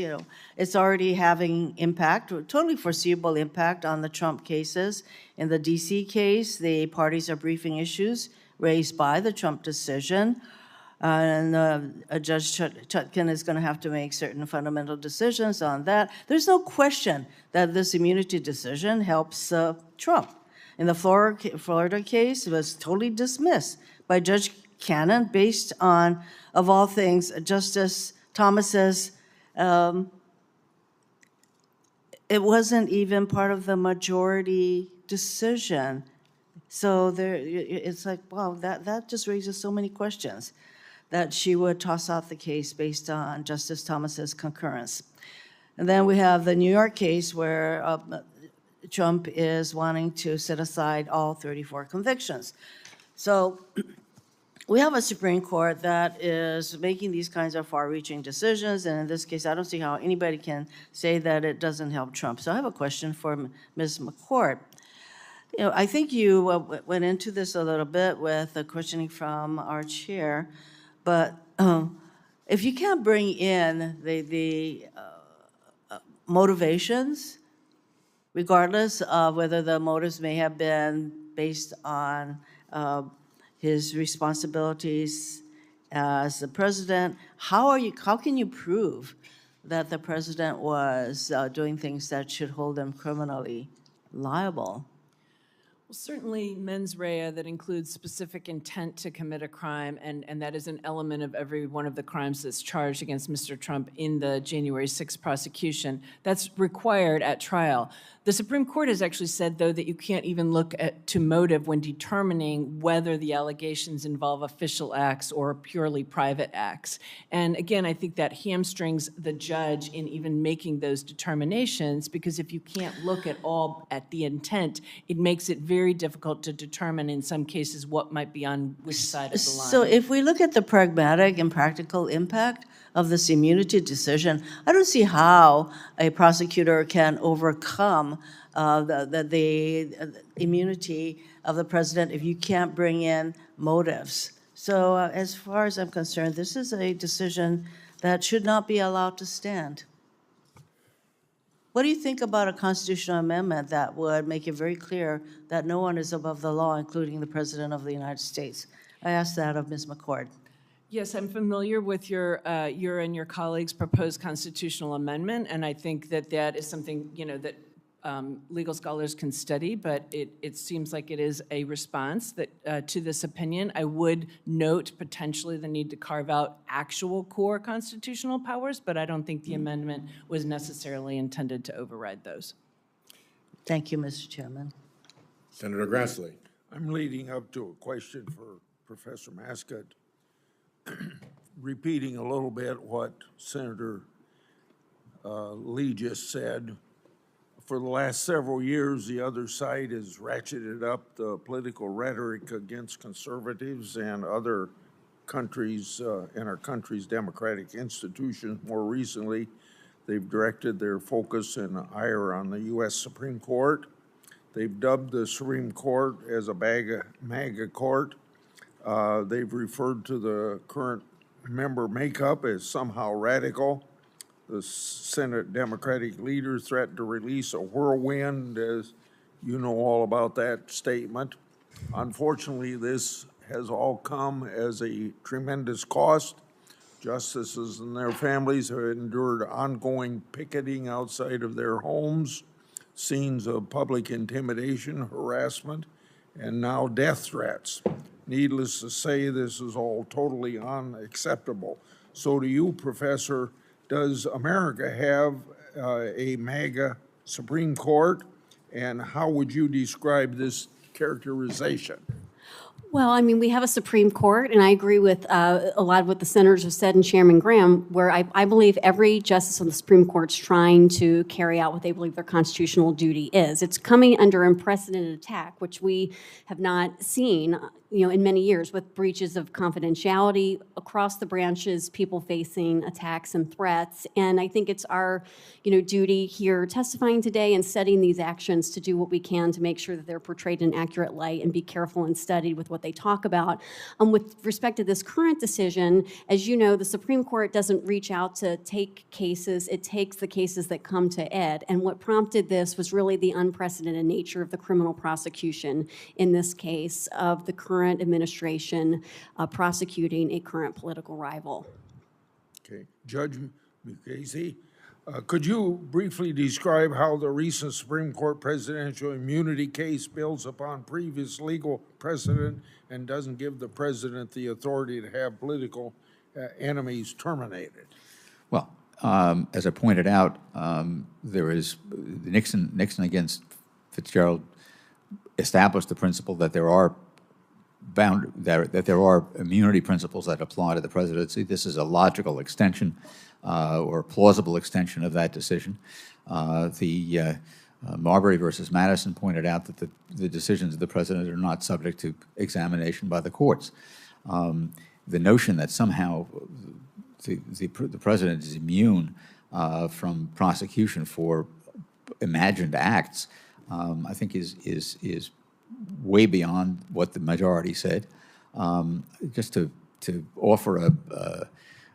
it's already having impact, totally foreseeable impact on the Trump cases. In the DC case, the parties are briefing issues raised by the Trump decision, and Judge Chutkan is going to have to make certain fundamental decisions on that. There's no question that this immunity decision helps Trump. In the Florida case, it was totally dismissed by Judge Cannon based on, of all things, Justice Thomas's, it wasn't even part of the majority decision. So it's like, wow, that just raises so many questions that she would toss out the case based on Justice Thomas's concurrence. And then we have the New York case where Trump is wanting to set aside all 34 convictions. So we have a Supreme Court that is making these kinds of far-reaching decisions, and in this case, I don't see how anybody can say that it doesn't help Trump. So I have a question for Ms. McCourt. You know, I think you went into this a little bit with the questioning from our chair, but if you can't bring in the motivations, regardless of whether the motives may have been based on his responsibilities as the president, how can you prove that the president was doing things that should hold him criminally liable? Well, certainly mens rea that includes specific intent to commit a crime, and that is an element of every one of the crimes that's charged against Mr. Trump in the January 6th prosecution. That's required at trial. The Supreme Court has actually said, though, that you can't even look to motive when determining whether the allegations involve official acts or purely private acts. And again, I think that hamstrings the judge in even making those determinations, because if you can't look at the intent, it makes it very difficult to determine in some cases what might be on which side of the line. So if we look at the pragmatic and practical impact of this immunity decision, I don't see how a prosecutor can overcome the immunity of the president if you can't bring in motives. So as far as I'm concerned, this is a decision that should not be allowed to stand. What do you think about a constitutional amendment that would make it very clear that no one is above the law, including the President of the United States? I asked that of Ms. McCord. Yes, I'm familiar with your and your colleagues' proposed constitutional amendment, and I think that that is something, you know, that legal scholars can study, but it seems like it is a response that to this opinion. I would note potentially the need to carve out actual core constitutional powers, but I don't think the amendment was necessarily intended to override those. Thank you, Mr. Chairman. Senator Grassley. I'm leading up to a question for Professor Mascott, repeating a little bit what Senator Lee just said. For the last several years, the other side has ratcheted up the political rhetoric against conservatives and other countries in our country's democratic institutions. More recently, they've directed their focus and ire on the U.S. Supreme Court. They've dubbed the Supreme Court as a MAGA court. They've referred to the current member makeup as somehow radical. The Senate Democratic leader threatened to release a whirlwind, as you know all about that statement. Unfortunately, this has all come as a tremendous cost. Justices and their families have endured ongoing picketing outside of their homes, scenes of public intimidation, harassment, and now death threats. Needless to say, this is all totally unacceptable. So to you, Professor, does America have a MAGA Supreme Court, and how would you describe this characterization? Well, I mean, we have a Supreme Court, and I agree with a lot of what the senators have said and Chairman Graham, where I believe every justice on the Supreme Court is trying to carry out what they believe their constitutional duty is. It's coming under unprecedented attack, which we have not seen, you know, in many years, with breaches of confidentiality across the branches, people facing attacks and threats. And I think it's our, you know, duty here testifying today and setting these actions to do what we can to make sure that they're portrayed in an accurate light and be careful and studied with what they talk about. With respect to this current decision, as you know, the Supreme Court doesn't reach out to take cases. It takes the cases that come to it. And what prompted this was really the unprecedented nature of the criminal prosecution in this case of the current administration prosecuting a current political rival. Okay, Judge Mukasey, could you briefly describe how the recent Supreme Court presidential immunity case builds upon previous legal precedent and doesn't give the president the authority to have political enemies terminated? Well, as I pointed out, there is Nixon against Fitzgerald established the principle that there are immunity principles that apply to the presidency. This is a logical extension or plausible extension of that decision. Marbury versus Madison pointed out that the decisions of the president are not subject to examination by the courts. The notion that somehow the president is immune from prosecution for imagined acts, I think is way beyond what the majority said. Just to offer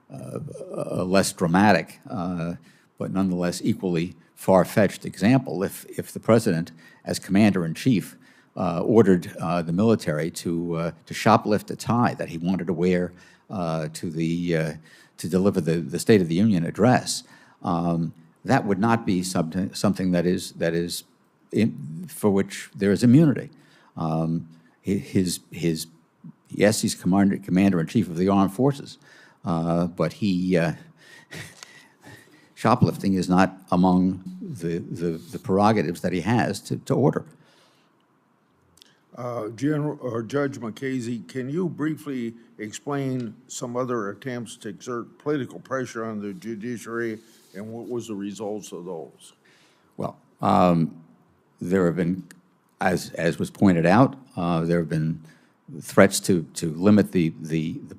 a less dramatic, but nonetheless equally far-fetched example, if the president, as commander-in-chief, ordered the military to shoplift a tie that he wanted to wear to deliver the State of the Union address, that would not be something that is for which there is immunity. Yes, he's commander-in-chief of the armed forces, but shoplifting is not among the prerogatives that he has to order. Judge McKaysey, can you briefly explain some other attempts to exert political pressure on the judiciary and what was the results of those? Well, there have been, as was pointed out, there have been threats to limit the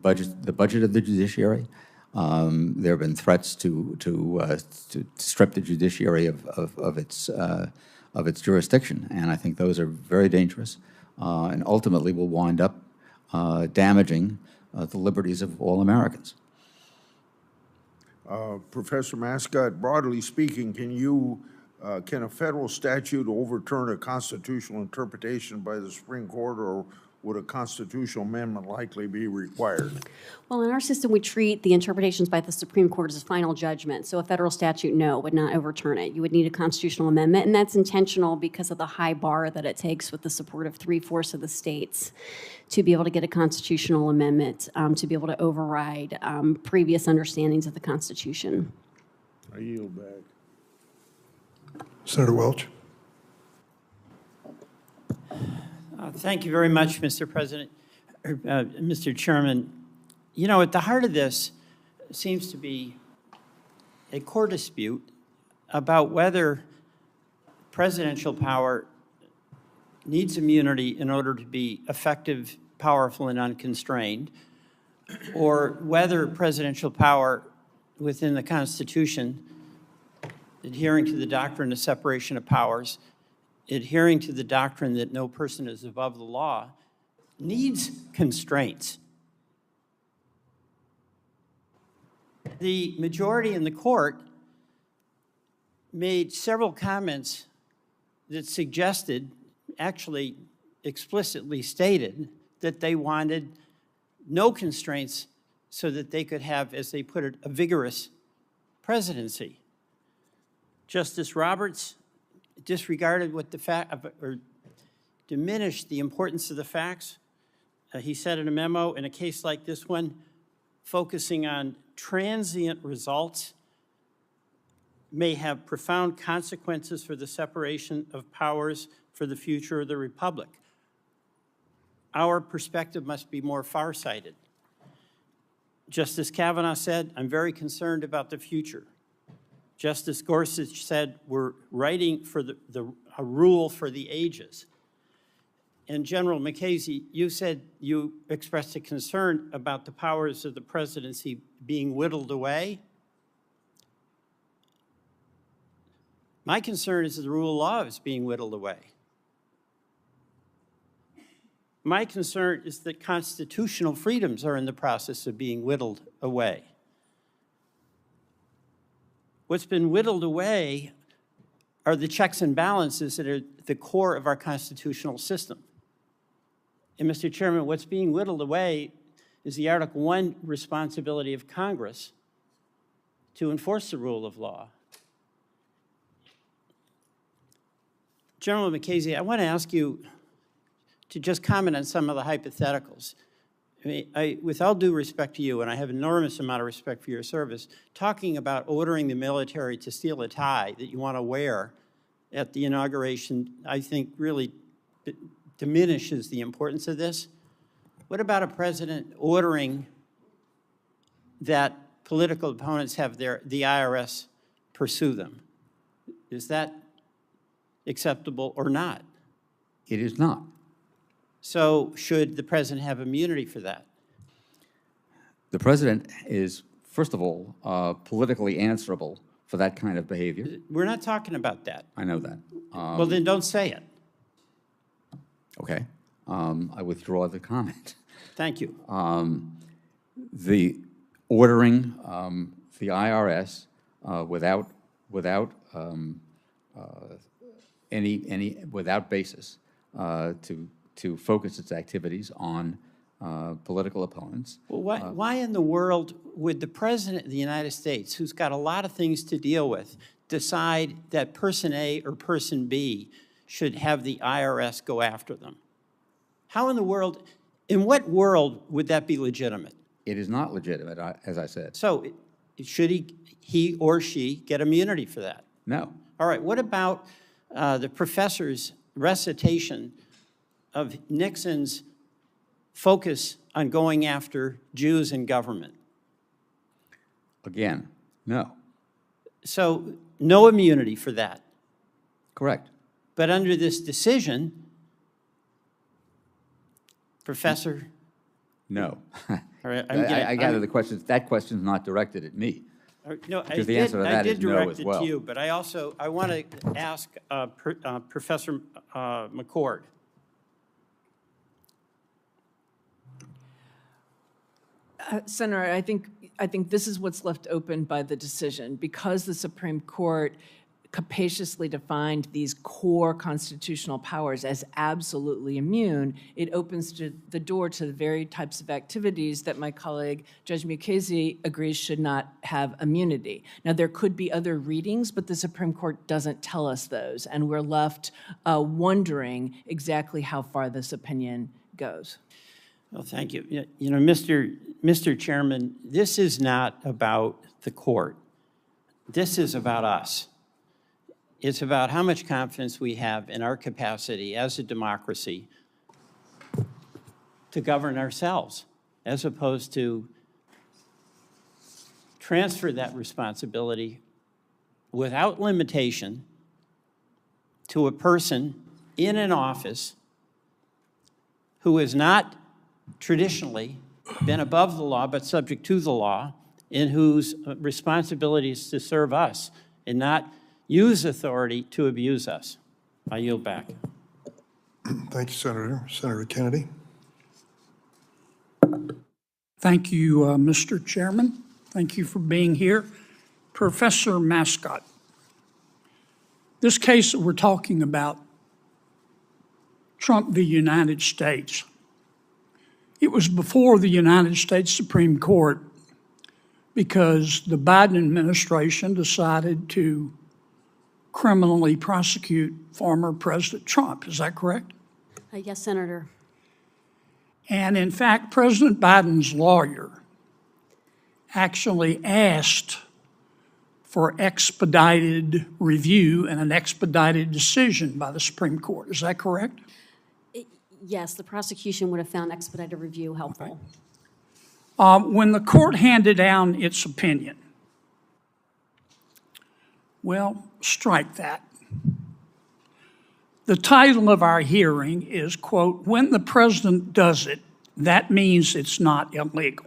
budget of the judiciary. There have been threats to strip the judiciary of its jurisdiction, and I think those are very dangerous, and ultimately will wind up damaging the liberties of all Americans. Professor Mascott, broadly speaking, can a federal statute overturn a constitutional interpretation by the Supreme Court, or would a constitutional amendment likely be required? Well, in our system, we treat the interpretations by the Supreme Court as final judgment. So a federal statute, no, would not overturn it. You would need a constitutional amendment, and that's intentional because of the high bar that it takes with the support of 3/4 of the states to be able to get a constitutional amendment, to be able to override previous understandings of the Constitution. I yield back. Senator Welch. Thank you very much, Mr. President, Mr. Chairman. You know, at the heart of this seems to be a core dispute about whether presidential power needs immunity in order to be effective, powerful, and unconstrained, or whether presidential power within the Constitution, adhering to the doctrine of separation of powers, adhering to the doctrine that no person is above the law, needs constraints. The majority in the court made several comments that suggested, actually explicitly stated, that they wanted no constraints so that they could have, as they put it, a vigorous presidency. Justice Roberts disregarded what the fact, or diminished the importance of the facts. He said in a memo, in a case like this one, focusing on transient results may have profound consequences for the separation of powers for the future of the republic. Our perspective must be more farsighted. Justice Kavanaugh said, I'm very concerned about the future. Justice Gorsuch said, we're writing for a rule for the ages. And General McKaysey, you said you expressed a concern about the powers of the presidency being whittled away. My concern is that the rule of law is being whittled away. My concern is that constitutional freedoms are in the process of being whittled away. What's been whittled away are the checks and balances that are the core of our constitutional system. And Mr. Chairman, what's being whittled away is the Article I responsibility of Congress to enforce the rule of law. General McKaysey, I want to ask you to just comment on some of the hypotheticals. I mean, with all due respect to you, and I have enormous amount of respect for your service, talking about ordering the military to steal a tie that you want to wear at the inauguration, I think really diminishes the importance of this. What about a president ordering that political opponents have the IRS pursue them? Is that acceptable or not? It is not. So should the president have immunity for that? The president is, first of all, politically answerable for that kind of behavior. We're not talking about that. I know that. Well, then don't say it. Okay. I withdraw the comment. Thank you. The ordering the IRS without without basis to focus its activities on political opponents. Well, why in the world would the President of the United States, who's got a lot of things to deal with, decide that person A or person B should have the IRS go after them? How in the world, in what world would that be legitimate? It is not legitimate, as I said. So should he or she get immunity for that? No. All right, what about the professor's recitation of Nixon's focus on going after Jews in government? Again, no. So no immunity for that. Correct. But under this decision, Professor? No. All right, I gather that question's not directed at me. No, Because the answer to that is no as well. I did direct it to you, but I want to ask Professor McCord. Senator, I think this is what's left open by the decision. Because the Supreme Court capaciously defined these core constitutional powers as absolutely immune, it opens the door to the very types of activities that my colleague Judge Mukasey agrees should not have immunity. Now, there could be other readings, but the Supreme Court doesn't tell us those, and we're left wondering exactly how far this opinion goes. Well, thank you. You know, Mr. Chairman, this is not about the court. This is about us. It's about how much confidence we have in our capacity as a democracy to govern ourselves, as opposed to transfer that responsibility without limitation to a person in an office who has not traditionally been above the law but subject to the law, and whose responsibility is to serve us and not use authority to abuse us. I yield back. Thank you, Senator. Senator Kennedy. Thank you, Mr. Chairman. Thank you for being here. Professor Mascott, this case that we're talking about, Trump v. United States, it was before the United States Supreme Court because the Biden administration decided to criminally prosecute former President Trump. Is that correct? Yes, Senator. And in fact, President Biden's lawyer actually asked for expedited review and an expedited decision by the Supreme Court. Is that correct? Yes, the prosecution would have found expedited review helpful. When the court handed down its opinion, well, strike that. The title of our hearing is, quote, "When the president does it, that means it's not illegal."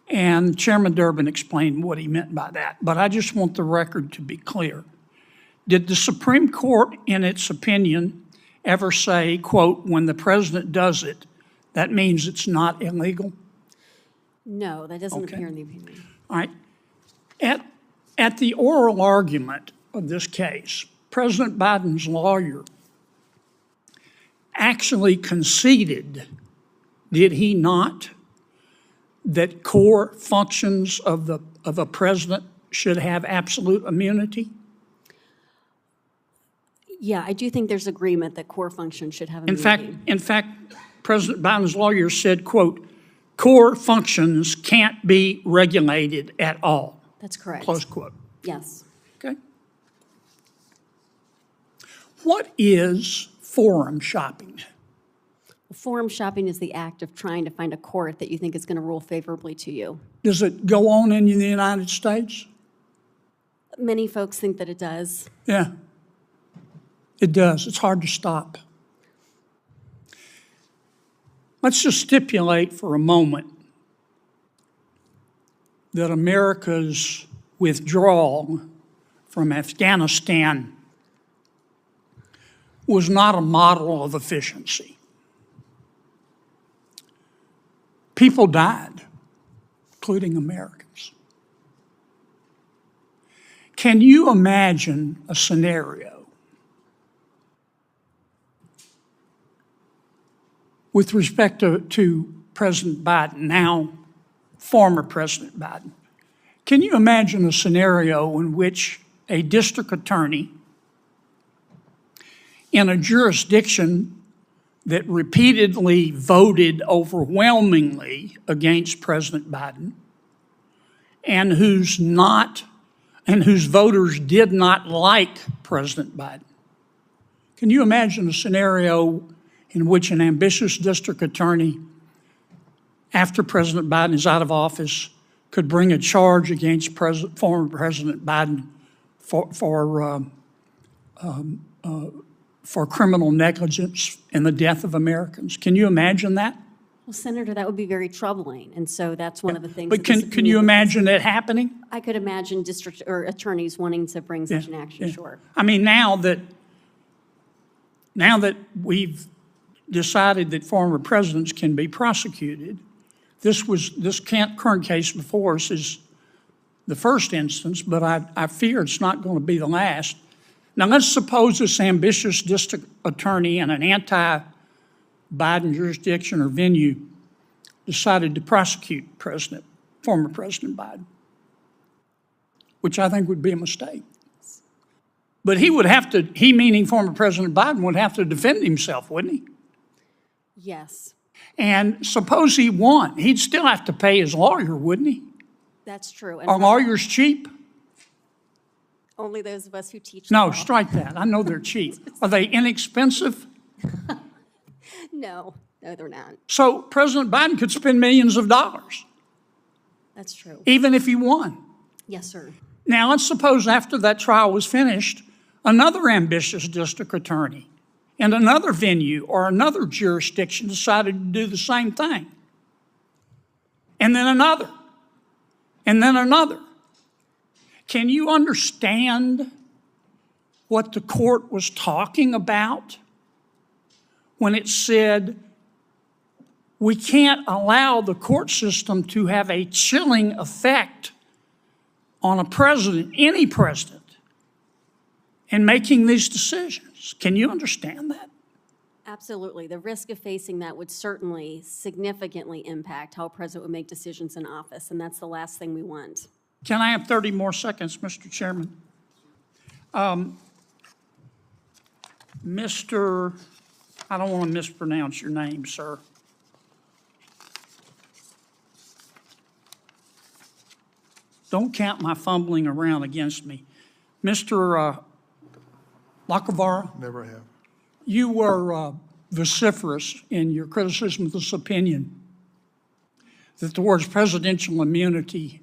And Chairman Durbin explained what he meant by that, but I just want the record to be clear. Did the Supreme Court, in its opinion, ever say, quote, "When the president does it, that means it's not illegal"? No, that doesn't Okay. appear in the opinion. All right. At the oral argument of this case, President Biden's lawyer actually conceded, did he not, that core functions of a president should have absolute immunity? Yeah, I do think there's agreement that core functions should have immunity. In fact, President Biden's lawyer said, quote, "Core functions can't be regulated at all." That's correct. Close quote. Yes. Okay. What is forum shopping? Forum shopping is the act of trying to find a court that you think is going to rule favorably to you. Does it go on in the United States? Many folks think that it does. Yeah, it does. It's hard to stop. Let's just stipulate for a moment that America's withdrawal from Afghanistan was not a model of efficiency. People died, including Americans. Can you imagine a scenario with respect to President Biden, now former President Biden? Can you imagine a scenario in which a district attorney in a jurisdiction that repeatedly voted overwhelmingly against President Biden and whose voters did not like President Biden? Can you imagine a scenario in which an ambitious district attorney, after President Biden is out of office, could bring a charge against former President Biden for criminal negligence in the death of Americans? Can you imagine that? Well, Senator, that would be very troubling, and so that's one of the things. But can you imagine it happening? I could imagine district or attorneys wanting to bring such an action, sure. I mean, now that we've decided that former presidents can be prosecuted, this current case before us is the first instance, but I fear it's not going to be the last. Now, let's suppose this ambitious district attorney in an anti-Biden jurisdiction or venue decided to prosecute former President Biden, which I think would be a mistake. But he meaning former President Biden, would have to defend himself, wouldn't he? Yes. And suppose he won. He'd still have to pay his lawyer, wouldn't he? That's true. Are lawyers cheap? Only those of us who teach No, law. strike that. I know they're cheap. Are they inexpensive? No, they're not. So President Biden could spend millions of dollars, That's true. even if he won. Yes, sir. Now, let's suppose after that trial was finished, another ambitious district attorney in another venue or another jurisdiction decided to do the same thing. And then another. And then another. Can you understand what the court was talking about when it said we can't allow the court system to have a chilling effect on a president, any president, in making these decisions? Can you understand that? Absolutely. The risk of facing that would certainly significantly impact how a president would make decisions in office, and that's the last thing we want. Can I have 30 more seconds, Mr. Chairman? I don't want to mispronounce your name, sir. Don't count my fumbling around against me. Mr. Lacavara, Never have. you were vociferous in your criticism of this opinion that the words presidential immunity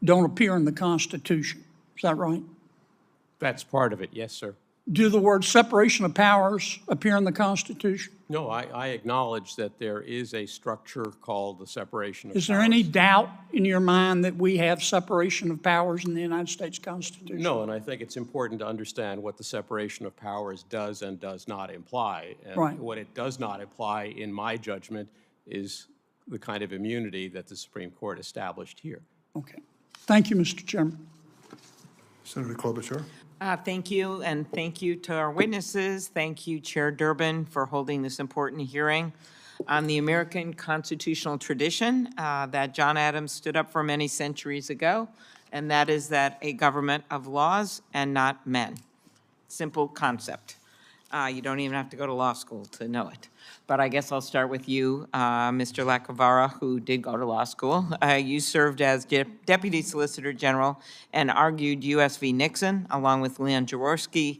don't appear in the Constitution. Is that right? That's part of it, yes, sir. Do the words separation of powers appear in the Constitution? No, I acknowledge that there is a structure called the separation of powers. Is there any doubt in your mind that we have separation of powers in the United States Constitution? No, and I think it's important to understand what the separation of powers does and does not imply. And Right. what it does not imply, in my judgment, is the kind of immunity that the Supreme Court established here. Okay. Thank you, Mr. Chairman. Senator Klobuchar. Thank you, and thank you to our witnesses. Thank you, Chair Durbin, for holding this important hearing on the American constitutional tradition that John Adams stood up for many centuries ago, and that is that a government of laws and not men. Simple concept. You don't even have to go to law school to know it. But I guess I'll start with you, Mr. Lacavara, who did go to law school. You served as Deputy Solicitor General and argued U.S. v. Nixon, along with Leon Jaworski.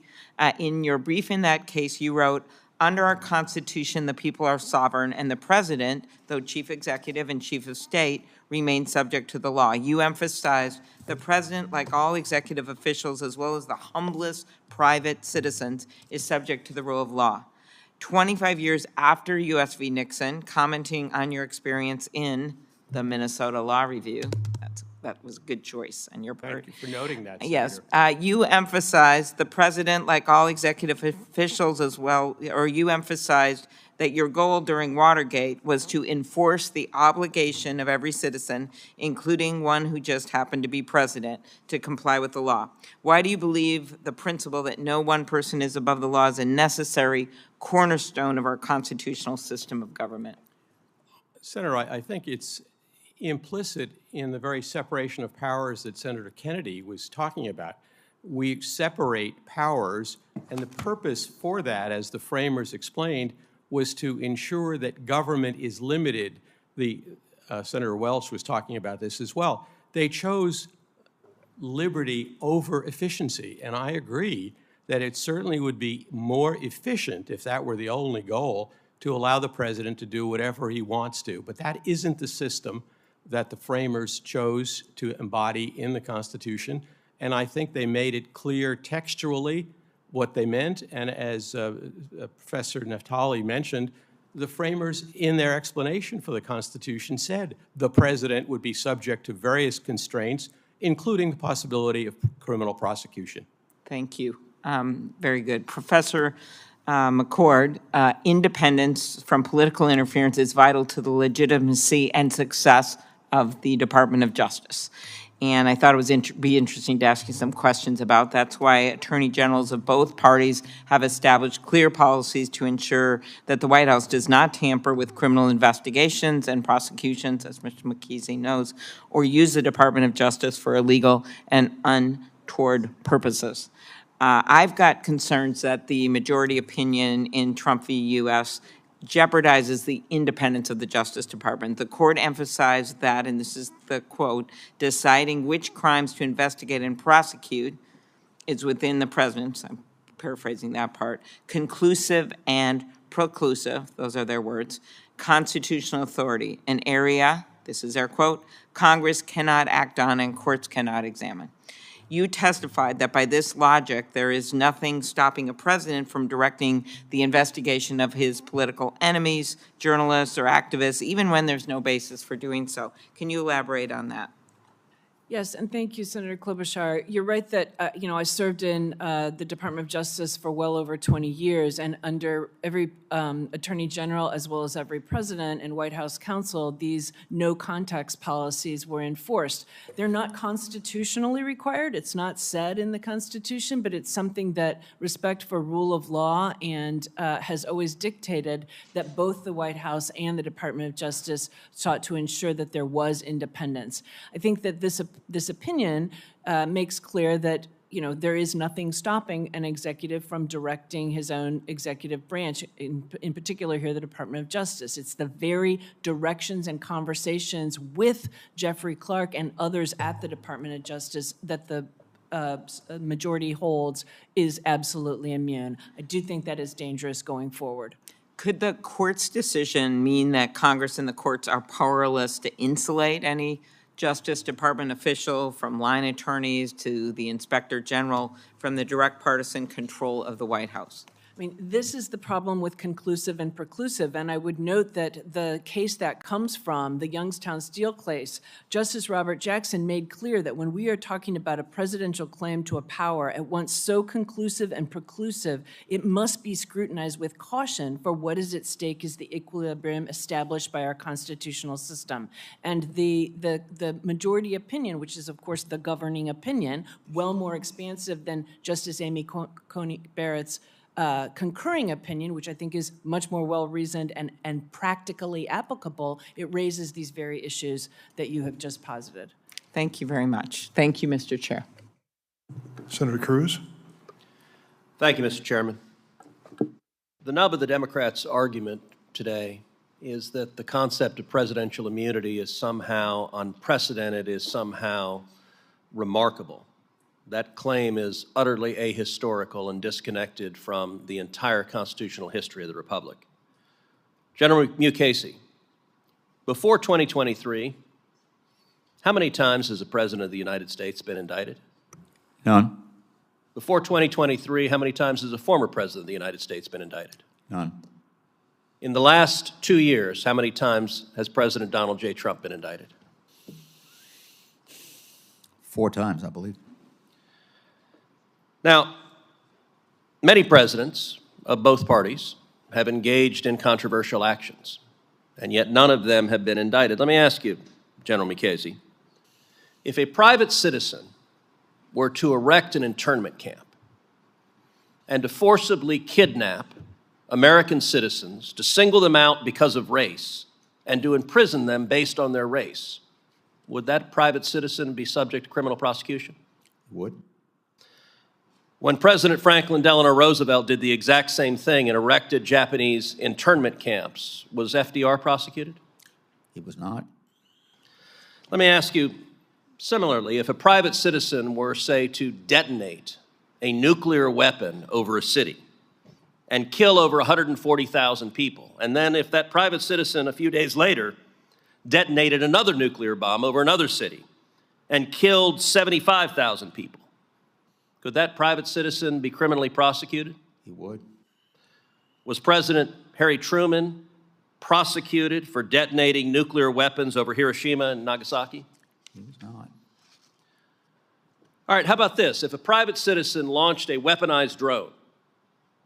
In your brief in that case, you wrote, "Under our Constitution, the people are sovereign, and the President, though Chief Executive and Chief of State, remain subject to the law." You emphasized the President, like all executive officials, as well as the humblest private citizens, is subject to the rule of law. 25 years after U.S. v. Nixon, commenting on your experience in the Minnesota Law Review, that's that was a good choice on your part. Thank you for noting that, Yes, Senator. you emphasized the president, like all executive officials as well, or you emphasized that your goal during Watergate was to enforce the obligation of every citizen, including one who just happened to be president, to comply with the law. Why do you believe the principle that no one person is above the law is a necessary cornerstone of our constitutional system of government? Senator, I think it's implicit in the very separation of powers that Senator Kennedy was talking about. We separate powers, and the purpose for that, as the framers explained, was to ensure that government is limited. Senator Welch was talking about this as well. They chose liberty over efficiency, and I agree that it certainly would be more efficient, if that were the only goal, to allow the president to do whatever he wants to. But that isn't the system that the framers chose to embody in the Constitution, and I think they made it clear textually what they meant, and as Professor Naftali mentioned, the framers, in their explanation for the Constitution, said the president would be subject to various constraints, including the possibility of criminal prosecution. Thank you. Very good. Professor McCord, independence from political interference is vital to the legitimacy and success of the Department of Justice. And I thought it would be interesting to ask you some questions about that. That's why attorney generals of both parties have established clear policies to ensure that the White House does not tamper with criminal investigations and prosecutions, as Mr. McKeesey knows, or use the Department of Justice for illegal and untoward purposes. I've got concerns that the majority opinion in Trump v. U.S. jeopardizes the independence of the Justice Department. The court emphasized that, and this is the quote, deciding which crimes to investigate and prosecute is within the president's, I'm paraphrasing that part, conclusive and preclusive, those are their words, constitutional authority, an area, this is their quote, Congress cannot act on and courts cannot examine. You testified that by this logic, there is nothing stopping a president from directing the investigation of his political enemies, journalists, or activists, even when there's no basis for doing so. Can you elaborate on that? Yes, and thank you, Senator Klobuchar. You're right that, I served in the Department of Justice for well over 20 years, and under every attorney general, as well as every president and White House counsel, these no context policies were enforced. They're not constitutionally required. It's not said in the Constitution, but it's something that respect for rule of law and has always dictated that both the White House and the Department of Justice sought to ensure that there was independence. I think that this opinion makes clear that there is nothing stopping an executive from directing his own executive branch, in particular here, the Department of Justice. It's the very directions and conversations with Jeffrey Clark and others at the Department of Justice that the majority holds is absolutely immune. I do think that is dangerous going forward. Could the court's decision mean that Congress and the courts are powerless to insulate any Justice Department official, from line attorneys to the Inspector General, from the direct partisan control of the White House? I mean, this is the problem with conclusive and preclusive, and I would note that the case that comes from the Youngstown Steel case, Justice Robert Jackson made clear that when we are talking about a presidential claim to a power at once so conclusive and preclusive, it must be scrutinized with caution, for what is at stake is the equilibrium established by our constitutional system. And the majority opinion, which is, of course, the governing opinion, well more expansive than Justice Amy Coney Barrett's concurring opinion, which I think is much more well-reasoned and practically applicable, it raises these very issues that you have just posited. Thank you very much. Thank you, Mr. Chair. Senator Cruz? Thank you, Mr. Chairman. The nub of the Democrats' argument today is that the concept of presidential immunity is somehow unprecedented, is somehow remarkable. That claim is utterly ahistorical and disconnected from the entire constitutional history of the Republic. General Mukasey, before 2023, how many times has the President of the United States been indicted? None. Before 2023, how many times has a former President of the United States been indicted? None. In the last 2 years, how many times has President Donald J. Trump been indicted? 4 times, I believe. Now, many presidents of both parties have engaged in controversial actions, and yet none of them have been indicted. Let me ask you, General Mukasey, if a private citizen were to erect an internment camp and to forcibly kidnap American citizens, to single them out because of race, and to imprison them based on their race, would that private citizen be subject to criminal prosecution? Would. When President Franklin Delano Roosevelt did the exact same thing and erected Japanese internment camps, was FDR prosecuted? He was not. Let me ask you, similarly, if a private citizen were, say, to detonate a nuclear weapon over a city and kill over 140,000 people, and then if that private citizen a few days later detonated another nuclear bomb over another city and killed 75,000 people, could that private citizen be criminally prosecuted? He would. Was President Harry Truman prosecuted for detonating nuclear weapons over Hiroshima and Nagasaki? He was not. All right, how about this? If a private citizen launched a weaponized drone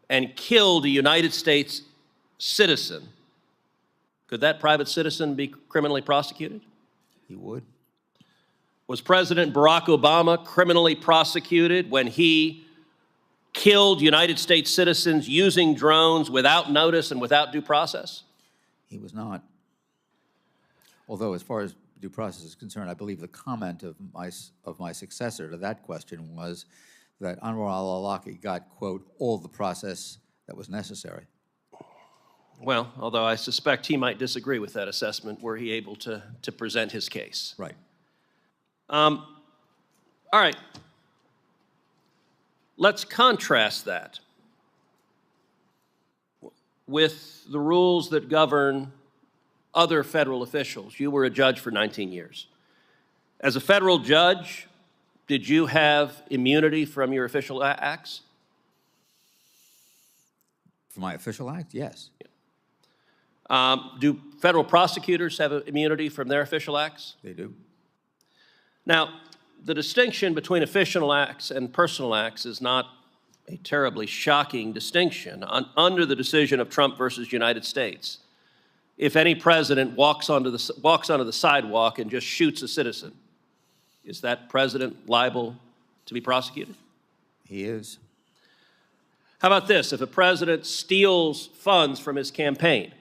and killed a United States citizen, could that private citizen be criminally prosecuted? He would. Was President Barack Obama criminally prosecuted when he killed United States citizens using drones without notice and without due process? He was not. Although, as far as due process is concerned, I believe the comment of my successor to that question was that Anwar al-Awlaki got, quote, all the process that was necessary. Well, although I suspect he might disagree with that assessment, were he able to present his case. Right. All right. Let's contrast that with the rules that govern other federal officials. You were a judge for 19 years. As a federal judge, did you have immunity from your official acts? For my official act, yes. Do federal prosecutors have immunity from their official acts? They do. Now, the distinction between official acts and personal acts is not a terribly shocking distinction. Under the decision of Trump versus United States, if any president walks onto the sidewalk and just shoots a citizen, is that president liable to be prosecuted? He is. How about this? If a president steals funds from his campaign,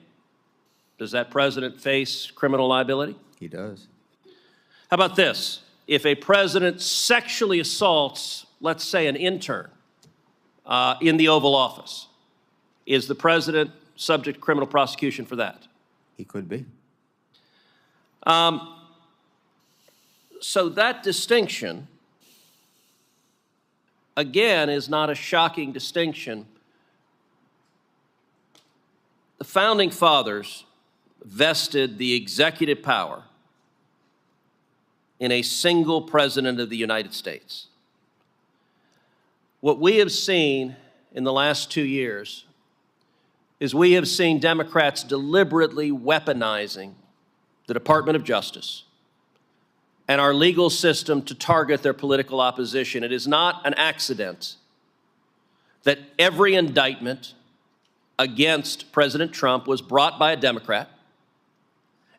does that president face criminal liability? He does. How about this? If a president sexually assaults, let's say, an intern in the Oval Office, is the president subject to criminal prosecution for that? He could be. So that distinction, again, is not a shocking distinction. The Founding Fathers vested the executive power in a single president of the United States. What we have seen in the last 2 years is we have seen Democrats deliberately weaponizing the Department of Justice and our legal system to target their political opposition. It is not an accident that every indictment against President Trump was brought by a Democrat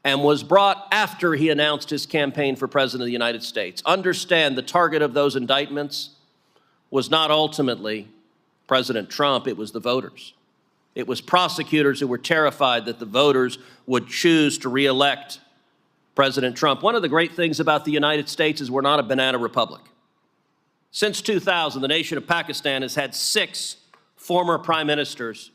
and was brought after he announced his campaign for President of the United States. Understand, the target of those indictments was not ultimately President Trump, it was the voters. It was prosecutors who were terrified that the voters would choose to re-elect President Trump. One of the great things about the United States is we're not a banana republic. Since 2000, the nation of Pakistan has had 6 former prime ministers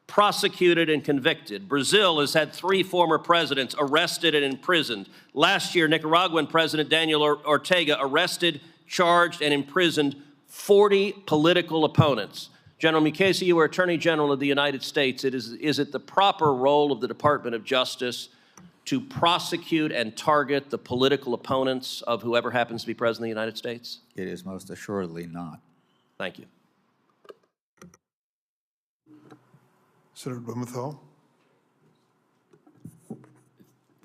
prosecuted and convicted. Brazil has had 3 former presidents arrested and imprisoned. Last year, Nicaraguan President Daniel Ortega arrested, charged, and imprisoned 40 political opponents. General Mukasey, you are Attorney General of the United States. Is it the proper role of the Department of Justice to prosecute and target the political opponents of whoever happens to be President of the United States? It is most assuredly not. Thank you. Senator Blumenthal.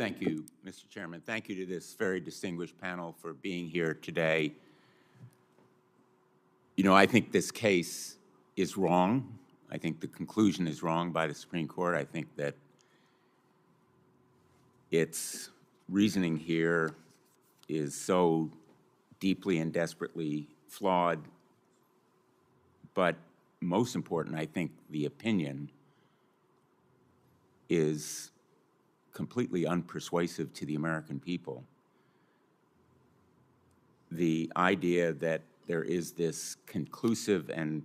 Thank you, Mr. Chairman. Thank you to this very distinguished panel for being here today. You know, I think this case is wrong. I think the conclusion is wrong by the Supreme Court. I think that its reasoning here is so deeply and desperately flawed. But most important, I think the opinion is completely unpersuasive to the American people. The idea that there is this conclusive and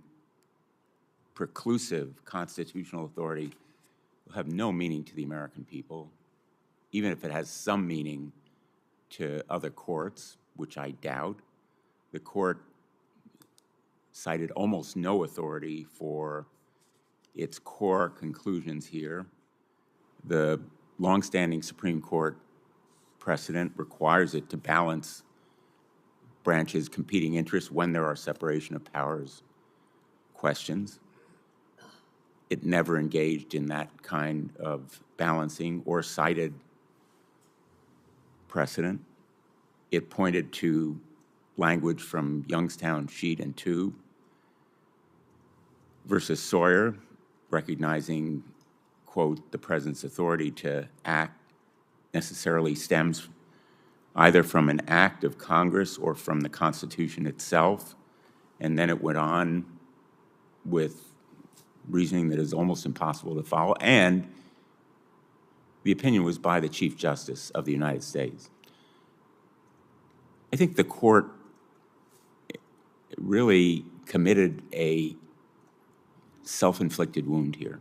preclusive constitutional authority will have no meaning to the American people, even if it has some meaning to other courts, which I doubt. The court cited almost no authority for its core conclusions here. The longstanding Supreme Court precedent requires it to balance branches' competing interests when there are separation of powers questions. It never engaged in that kind of balancing or cited precedent. It pointed to language from Youngstown Sheet and Tube versus Sawyer, recognizing, quote, the president's authority to act necessarily stems either from an act of Congress or from the Constitution itself. And then it went on with reasoning that is almost impossible to follow. And the opinion was by the Chief Justice of the United States. I think the court really committed a self-inflicted wound here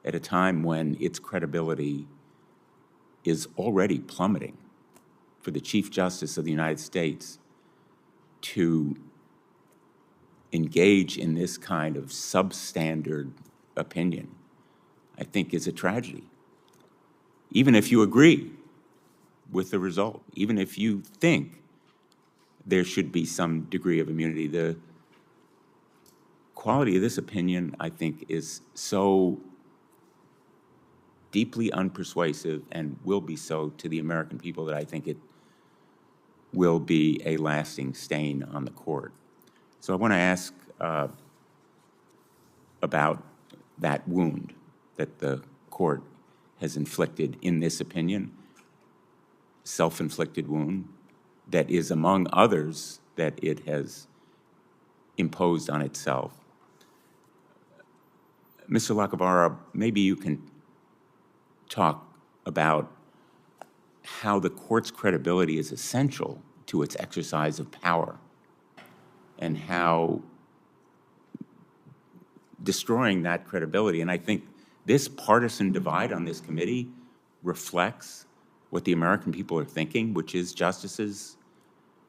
at a time when its credibility is already plummeting. For the Chief Justice of the United States to engage in this kind of substandard opinion, I think is a tragedy. Even if you agree with the result, even if you think there should be some degree of immunity, the quality of this opinion, I think, is so deeply unpersuasive and will be so to the American people that I think it will be a lasting stain on the court. So I want to ask about that wound that the court has inflicted in this opinion, self-inflicted wound that is among others that it has imposed on itself. Mr. Lacavara, maybe you can talk about how the court's credibility is essential to its exercise of power and how destroying that credibility, and I think this partisan divide on this committee reflects what the American people are thinking, which is justices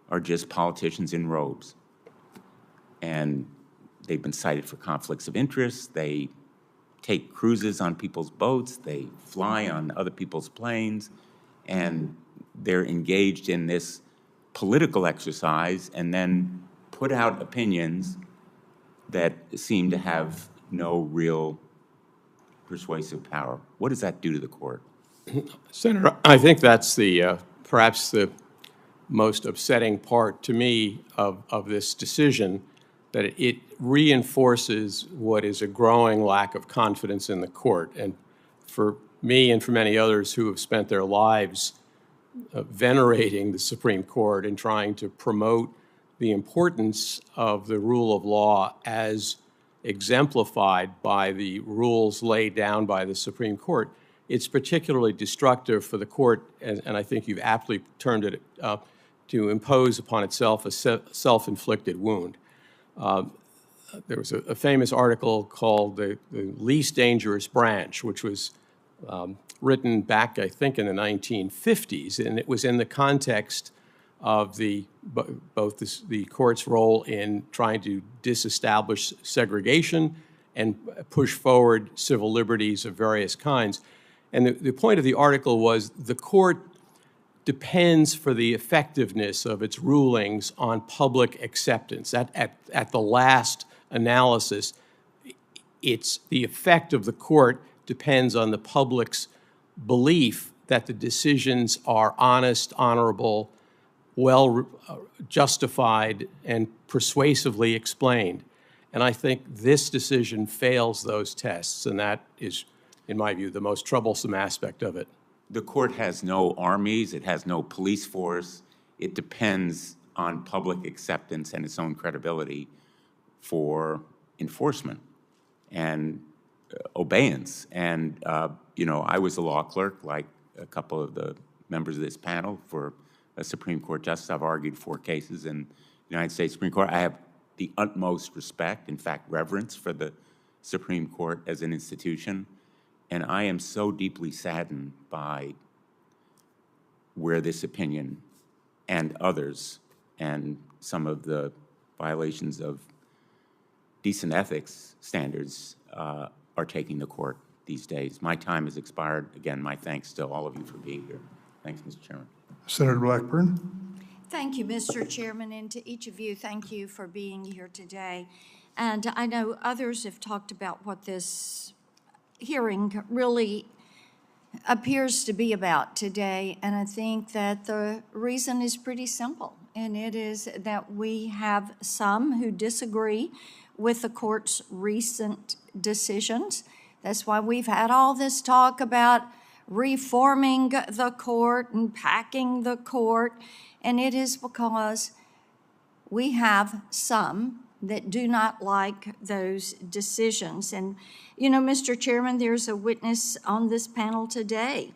are just politicians in robes. And they've been cited for conflicts of interest. They take cruises on people's boats. They fly on other people's planes. And they're engaged in this political exercise and then put out opinions that seem to have no real persuasive power. What does that do to the court? Senator, I think that's the perhaps the most upsetting part to me of this decision, that it reinforces what is a growing lack of confidence in the court. And for me and for many others who have spent their lives venerating the Supreme Court and trying to promote the importance of the rule of law as exemplified by the rules laid down by the Supreme Court, it's particularly destructive for the court, and I think you've aptly termed it, to impose upon itself a self-inflicted wound. There was a famous article called the Least Dangerous Branch, which was written back, I think, in the 1950s, and it was in the context of both the court's role in trying to disestablish segregation and push forward civil liberties of various kinds. And the point of the article was the court depends for the effectiveness of its rulings on public acceptance. At the last analysis, the effect of the court depends on the public's belief that the decisions are honest, honorable, well justified, and persuasively explained. And I think this decision fails those tests, and that is, in my view, the most troublesome aspect of it. The court has no armies, it has no police force. It depends on public acceptance and its own credibility for enforcement and obeyance. And, you know, I was a law clerk, like a couple of the members of this panel, for a Supreme Court justice. I've argued 4 cases in the United States Supreme Court. I have the utmost respect, in fact, reverence for the Supreme Court as an institution. And I am so deeply saddened by where this opinion and others and some of the violations of decent ethics standards are taking the court these days. My time has expired. Again, my thanks to all of you for being here. Thanks, Mr. Chairman. Senator Blackburn. Thank you, Mr. Chairman, and to each of you, thank you for being here today. And I know others have talked about what this hearing really appears to be about today, and I think that the reason is pretty simple, and it is that we have some who disagree with the court's recent decisions. That's why we've had all this talk about reforming the court and packing the court, and it is because we have some that do not like those decisions. And, you know, Mr. Chairman, there's a witness on this panel today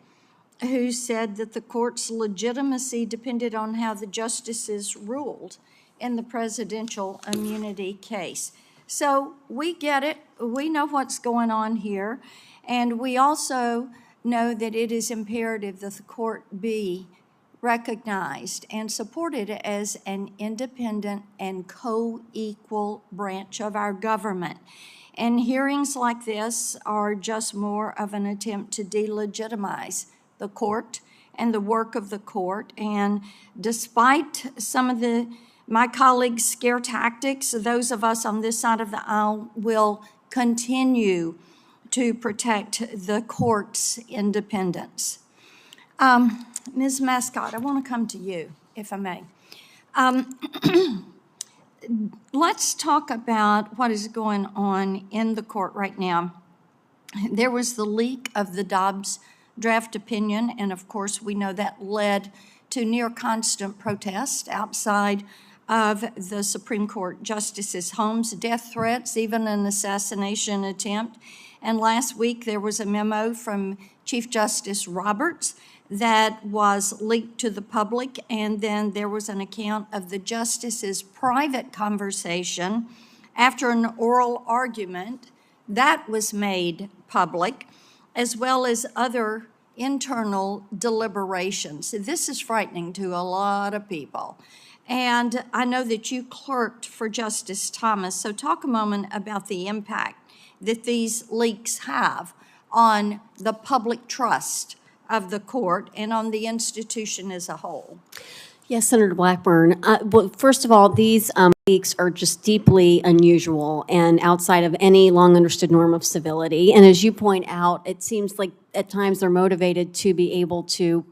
who said that the court's legitimacy depended on how the justices ruled in the presidential immunity case. So we get it. We know what's going on here. And we also know that it is imperative that the court be recognized and supported as an independent and co-equal branch of our government. And hearings like this are just more of an attempt to delegitimize the court and the work of the court. And despite some of my colleagues' scare tactics, those of us on this side of the aisle will continue to protect the court's independence. Ms. Mascott, I want to come to you, if I may. Let's talk about what is going on in the court right now. There was the leak of the Dobbs draft opinion, and of course we know that led to near constant protest outside of the Supreme Court justices' homes, death threats, even an assassination attempt. And last week there was a memo from Chief Justice Roberts that was leaked to the public, and then there was an account of the justice's private conversation after an oral argument that was made public, as well as other internal deliberations. This is frightening to a lot of people. And I know that you clerked for Justice Thomas, so talk a moment about the impact that these leaks have on the public trust of the court and on the institution as a whole. Yes, Senator Blackburn. Well, first of all, these leaks are just deeply unusual and outside of any long understood norm of civility. And as you point out, it seems like at times they're motivated to be able to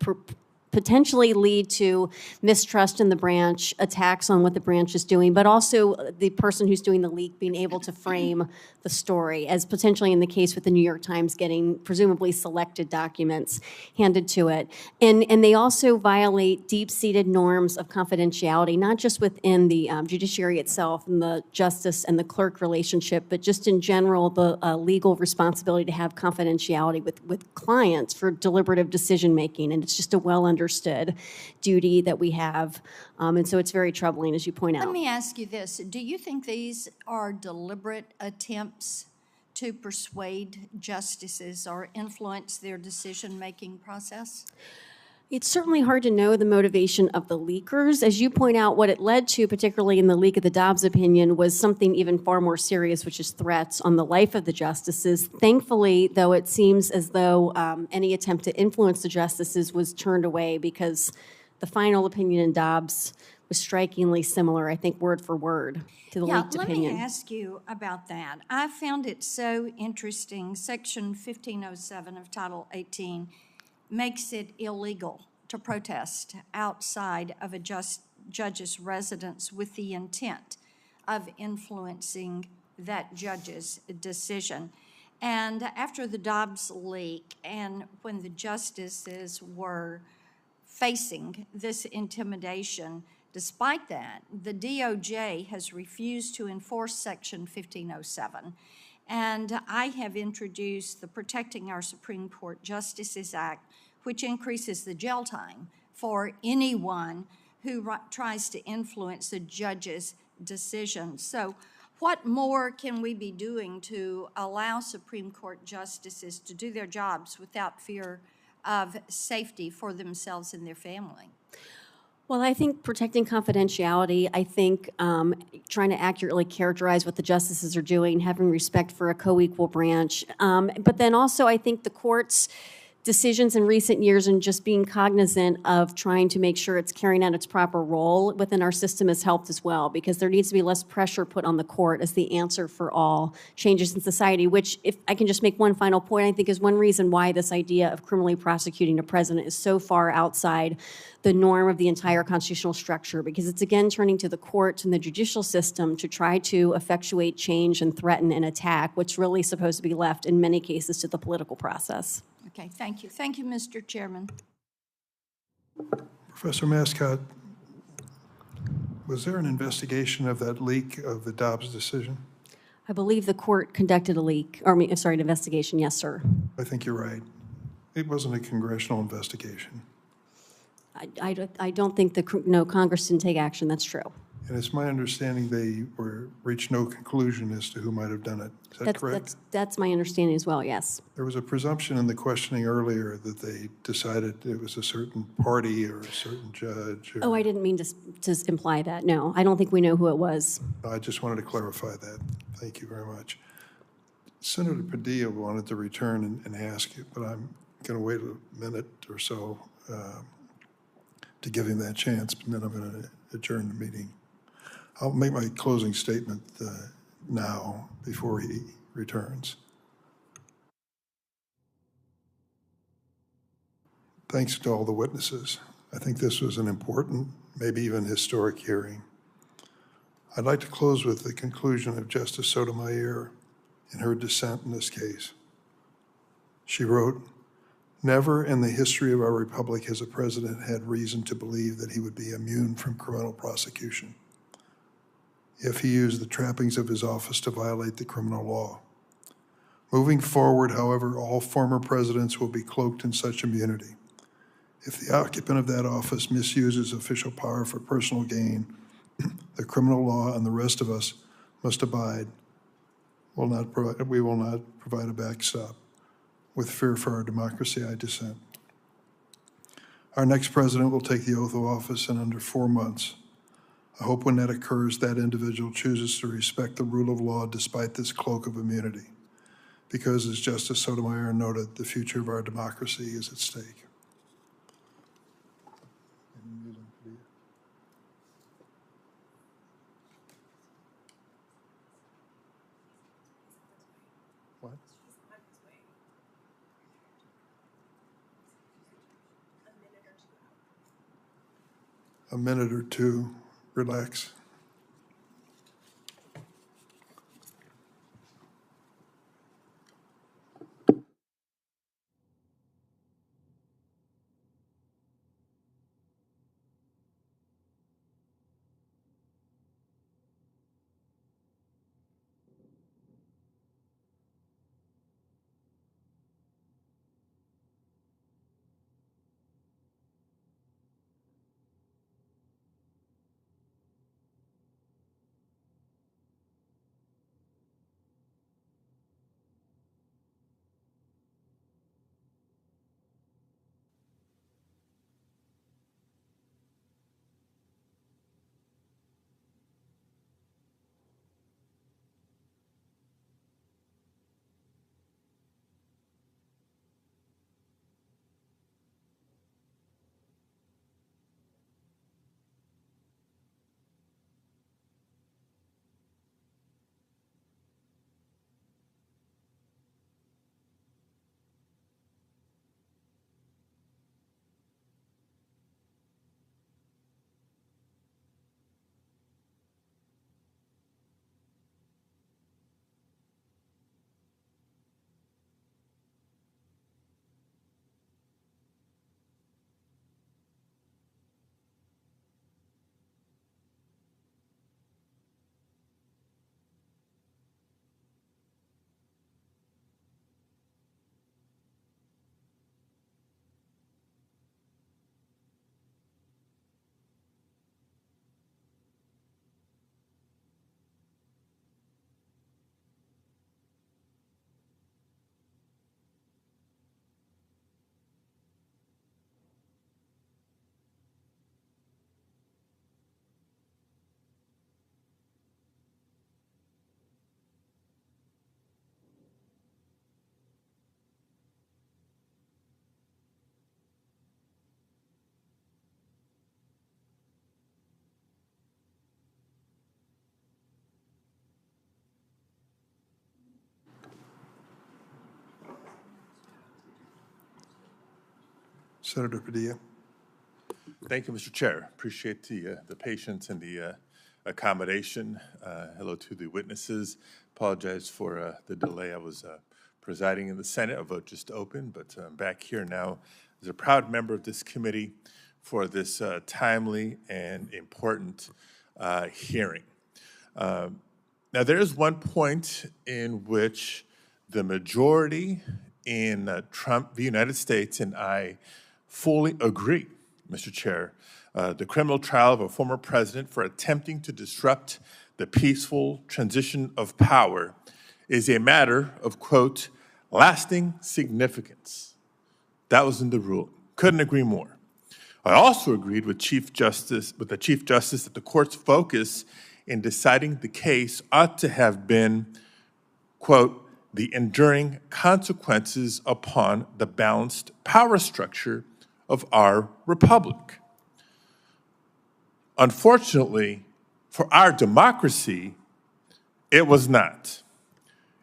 potentially lead to mistrust in the branch, attacks on what the branch is doing, but also the person who's doing the leak being able to frame the story, as potentially in the case with the New York Times getting presumably selected documents handed to it. And they also violate deep-seated norms of confidentiality, not just within the judiciary itself and the justice and the clerk relationship, but just in general, the legal responsibility to have confidentiality with clients for deliberative decision-making. And it's just a well-understood duty that we have. And so it's very troubling, as you point out. Let me ask you this. Do you think these are deliberate attempts to persuade justices or influence their decision-making process? It's certainly hard to know the motivation of the leakers. As you point out, what it led to, particularly in the leak of the Dobbs opinion, was something even far more serious, which is threats on the life of the justices. Thankfully, though, it seems as though any attempt to influence the justices was turned away because the final opinion in Dobbs was strikingly similar, I think, word for word to the leaked opinion. Let me ask you about that. I found it so interesting. Section 1507 of Title 18 makes it illegal to protest outside of a judge's residence with the intent of influencing that judge's decision. And after the Dobbs leak, and when the justices were facing this intimidation, despite that, the DOJ has refused to enforce Section 1507. And I have introduced the Protecting Our Supreme Court Justices Act, which increases the jail time for anyone who tries to influence the judge's decision. So what more can we be doing to allow Supreme Court justices to do their jobs without fear of safety for themselves and their family? Well, I think protecting confidentiality, I think trying to accurately characterize what the justices are doing, having respect for a co-equal branch. But then also I think the court's decisions in recent years and just being cognizant of trying to make sure it's carrying out its proper role within our system has helped as well, because there needs to be less pressure put on the court as the answer for all changes in society, which, if I can just make one final point, I think is one reason why this idea of criminally prosecuting a president is so far outside the norm of the entire constitutional structure, because it's again turning to the courts and the judicial system to try to effectuate change and threaten and attack what's really supposed to be left in many cases to the political process. Okay, thank you. Thank you, Mr. Chairman. Professor Mascott, was there an investigation of that leak of the Dobbs decision? I believe the court conducted a leak, or an investigation. Yes, sir. I think you're right. It wasn't a congressional investigation. I don't think Congress didn't take action. That's true. And it's my understanding they reached no conclusion as to who might have done it. Is that correct? That's my understanding as well, yes. There was a presumption in the questioning earlier that they decided it was a certain party or a certain judge. Oh, I didn't mean to imply that. No, I don't think we know who it was. I just wanted to clarify that. Thank you very much. Senator Padilla wanted to return and ask you, but I'm going to wait a minute or so to give him that chance, and then I'm going to adjourn the meeting. I'll make my closing statement now before he returns. Thanks to all the witnesses. I think this was an important, maybe even historic hearing. I'd like to close with the conclusion of Justice Sotomayor in her dissent in this case. She wrote, "Never in the history of our republic has a president had reason to believe that he would be immune from criminal prosecution if he used the trappings of his office to violate the criminal law. Moving forward, however, all former presidents will be cloaked in such immunity. If the occupant of that office misuses official power for personal gain, the criminal law and the rest of us must abide. We will not provide a backstop. With fear for our democracy, I dissent." Our next president will take the oath of office in under 4 months. I hope when that occurs, that individual chooses to respect the rule of law despite this cloak of immunity. Because, as Justice Sotomayor noted, the future of our democracy is at stake. What? A minute or two, relax. Senator Padilla. Thank you, Mr. Chair. Appreciate the patience and the accommodation. Hello to the witnesses. Apologize for the delay. I was presiding in the Senate. A vote just opened, but I'm back here now as a proud member of this committee for this timely and important hearing. Now, there is one point in which the majority in Trump v. United States and I fully agree, Mr. Chair. The criminal trial of a former president for attempting to disrupt the peaceful transition of power is a matter of, quote, lasting significance. That was in the ruling. Couldn't agree more. I also agreed with the Chief Justice that the court's focus in deciding the case ought to have been, quote, the enduring consequences upon the balanced power structure of our republic. Unfortunately, for our democracy, it was not.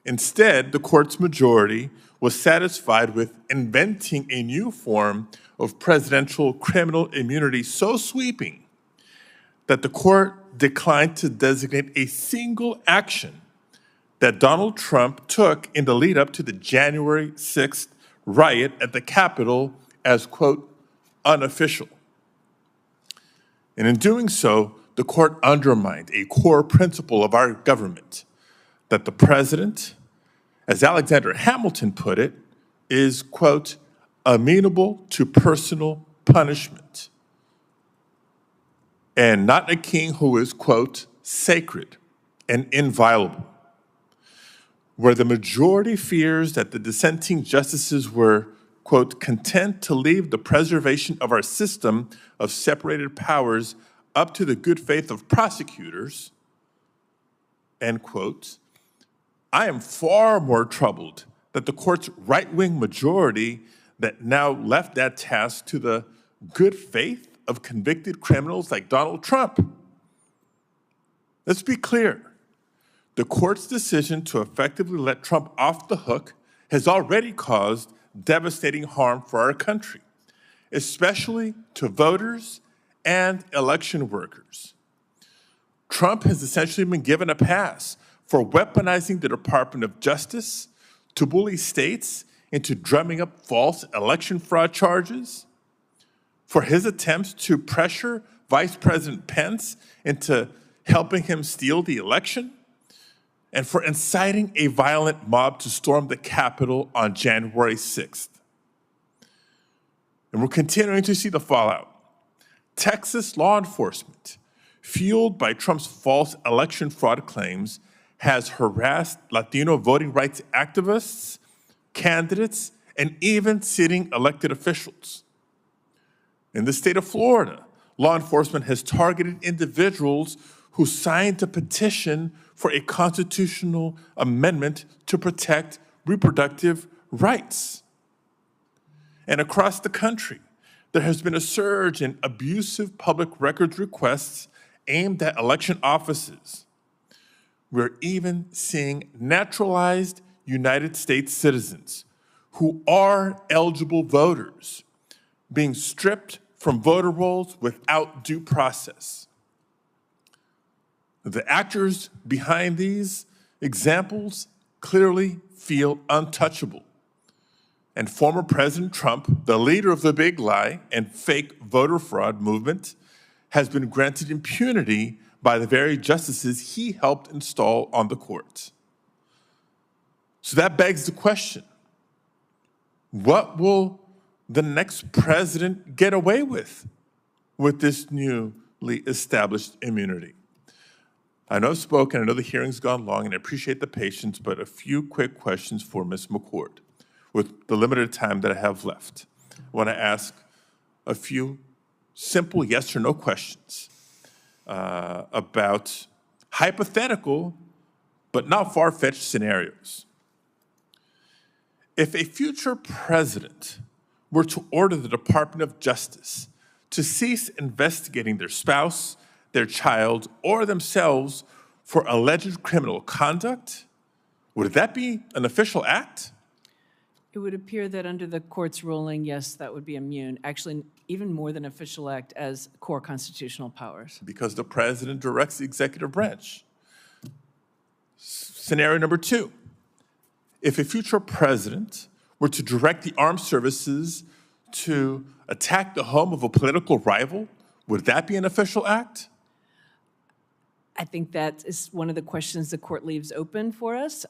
Instead, the court's majority was satisfied with inventing a new form of presidential criminal immunity so sweeping that the court declined to designate a single action that Donald Trump took in the lead up to the January 6th riot at the Capitol as, quote, unofficial. And in doing so, the court undermined a core principle of our government, that the president, as Alexander Hamilton put it, is, quote, amenable to personal punishment, and not a king who is, quote, sacred and inviolable. Where the majority fears that the dissenting justices were, quote, content to leave the preservation of our system of separated powers up to the good faith of prosecutors, end quote, I am far more troubled that the court's right-wing majority that now left that task to the good faith of convicted criminals like Donald Trump. Let's be clear. The court's decision to effectively let Trump off the hook has already caused devastating harm for our country, especially to voters and election workers. Trump has essentially been given a pass for weaponizing the Department of Justice to bully states into drumming up false election fraud charges, for his attempts to pressure Vice President Pence into helping him steal the election, and for inciting a violent mob to storm the Capitol on January 6th. And we're continuing to see the fallout. Texas law enforcement, fueled by Trump's false election fraud claims, has harassed Latino voting rights activists, candidates, and even sitting elected officials. In the state of Florida, law enforcement has targeted individuals who signed a petition for a constitutional amendment to protect reproductive rights. And across the country, there has been a surge in abusive public records requests aimed at election offices. We're even seeing naturalized United States citizens who are eligible voters being stripped from voter rolls without due process. The actors behind these examples clearly feel untouchable. And former President Trump, the leader of the big lie and fake voter fraud movement, has been granted impunity by the very justices he helped install on the court. So that begs the question, what will the next president get away with this newly established immunity? I know I've spoken, I know the hearing's gone long, and I appreciate the patience, but a few quick questions for Ms. McCord. With the limited time that I have left, I want to ask a few simple yes or no questions about hypothetical but not far-fetched scenarios. If a future president were to order the Department of Justice to cease investigating their spouse, their child, or themselves for alleged criminal conduct, would that be an official act? It would appear that under the court's ruling, yes, that would be immune, actually even more than official act as core constitutional powers. Because the president directs the executive branch. Scenario number 2, if a future president were to direct the armed services to attack the home of a political rival, would that be an official act? I think that is one of the questions the court leaves open for us.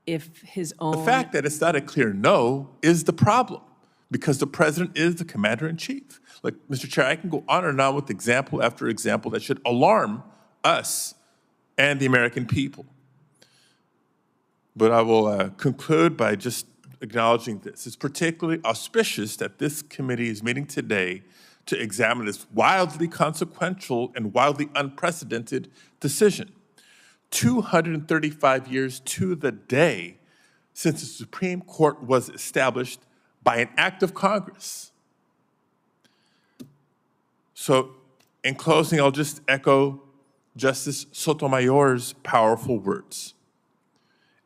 If his own... The fact that it's not a clear no is the problem, because the president is the commander-in-chief. Like, Mr. Chair, I can go on and on with example after example that should alarm us and the American people. But I will conclude by just acknowledging this. It's particularly auspicious that this committee is meeting today to examine this wildly consequential and wildly unprecedented decision. 235 years to the day since the Supreme Court was established by an act of Congress. So, in closing, I'll just echo Justice Sotomayor's powerful words.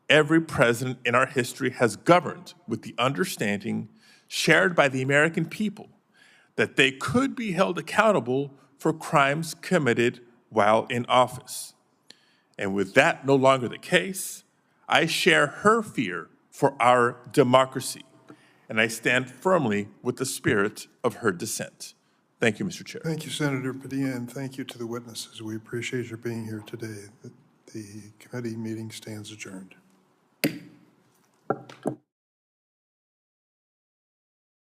Every president in our history has governed with the understanding shared by the American people that they could be held accountable for crimes committed while in office. And with that no longer the case, I share her fear for our democracy, and I stand firmly with the spirit of her dissent. Thank you, Mr. Chair. Thank you, Senator Padilla, and thank you to the witnesses. We appreciate your being here today. The committee meeting stands adjourned.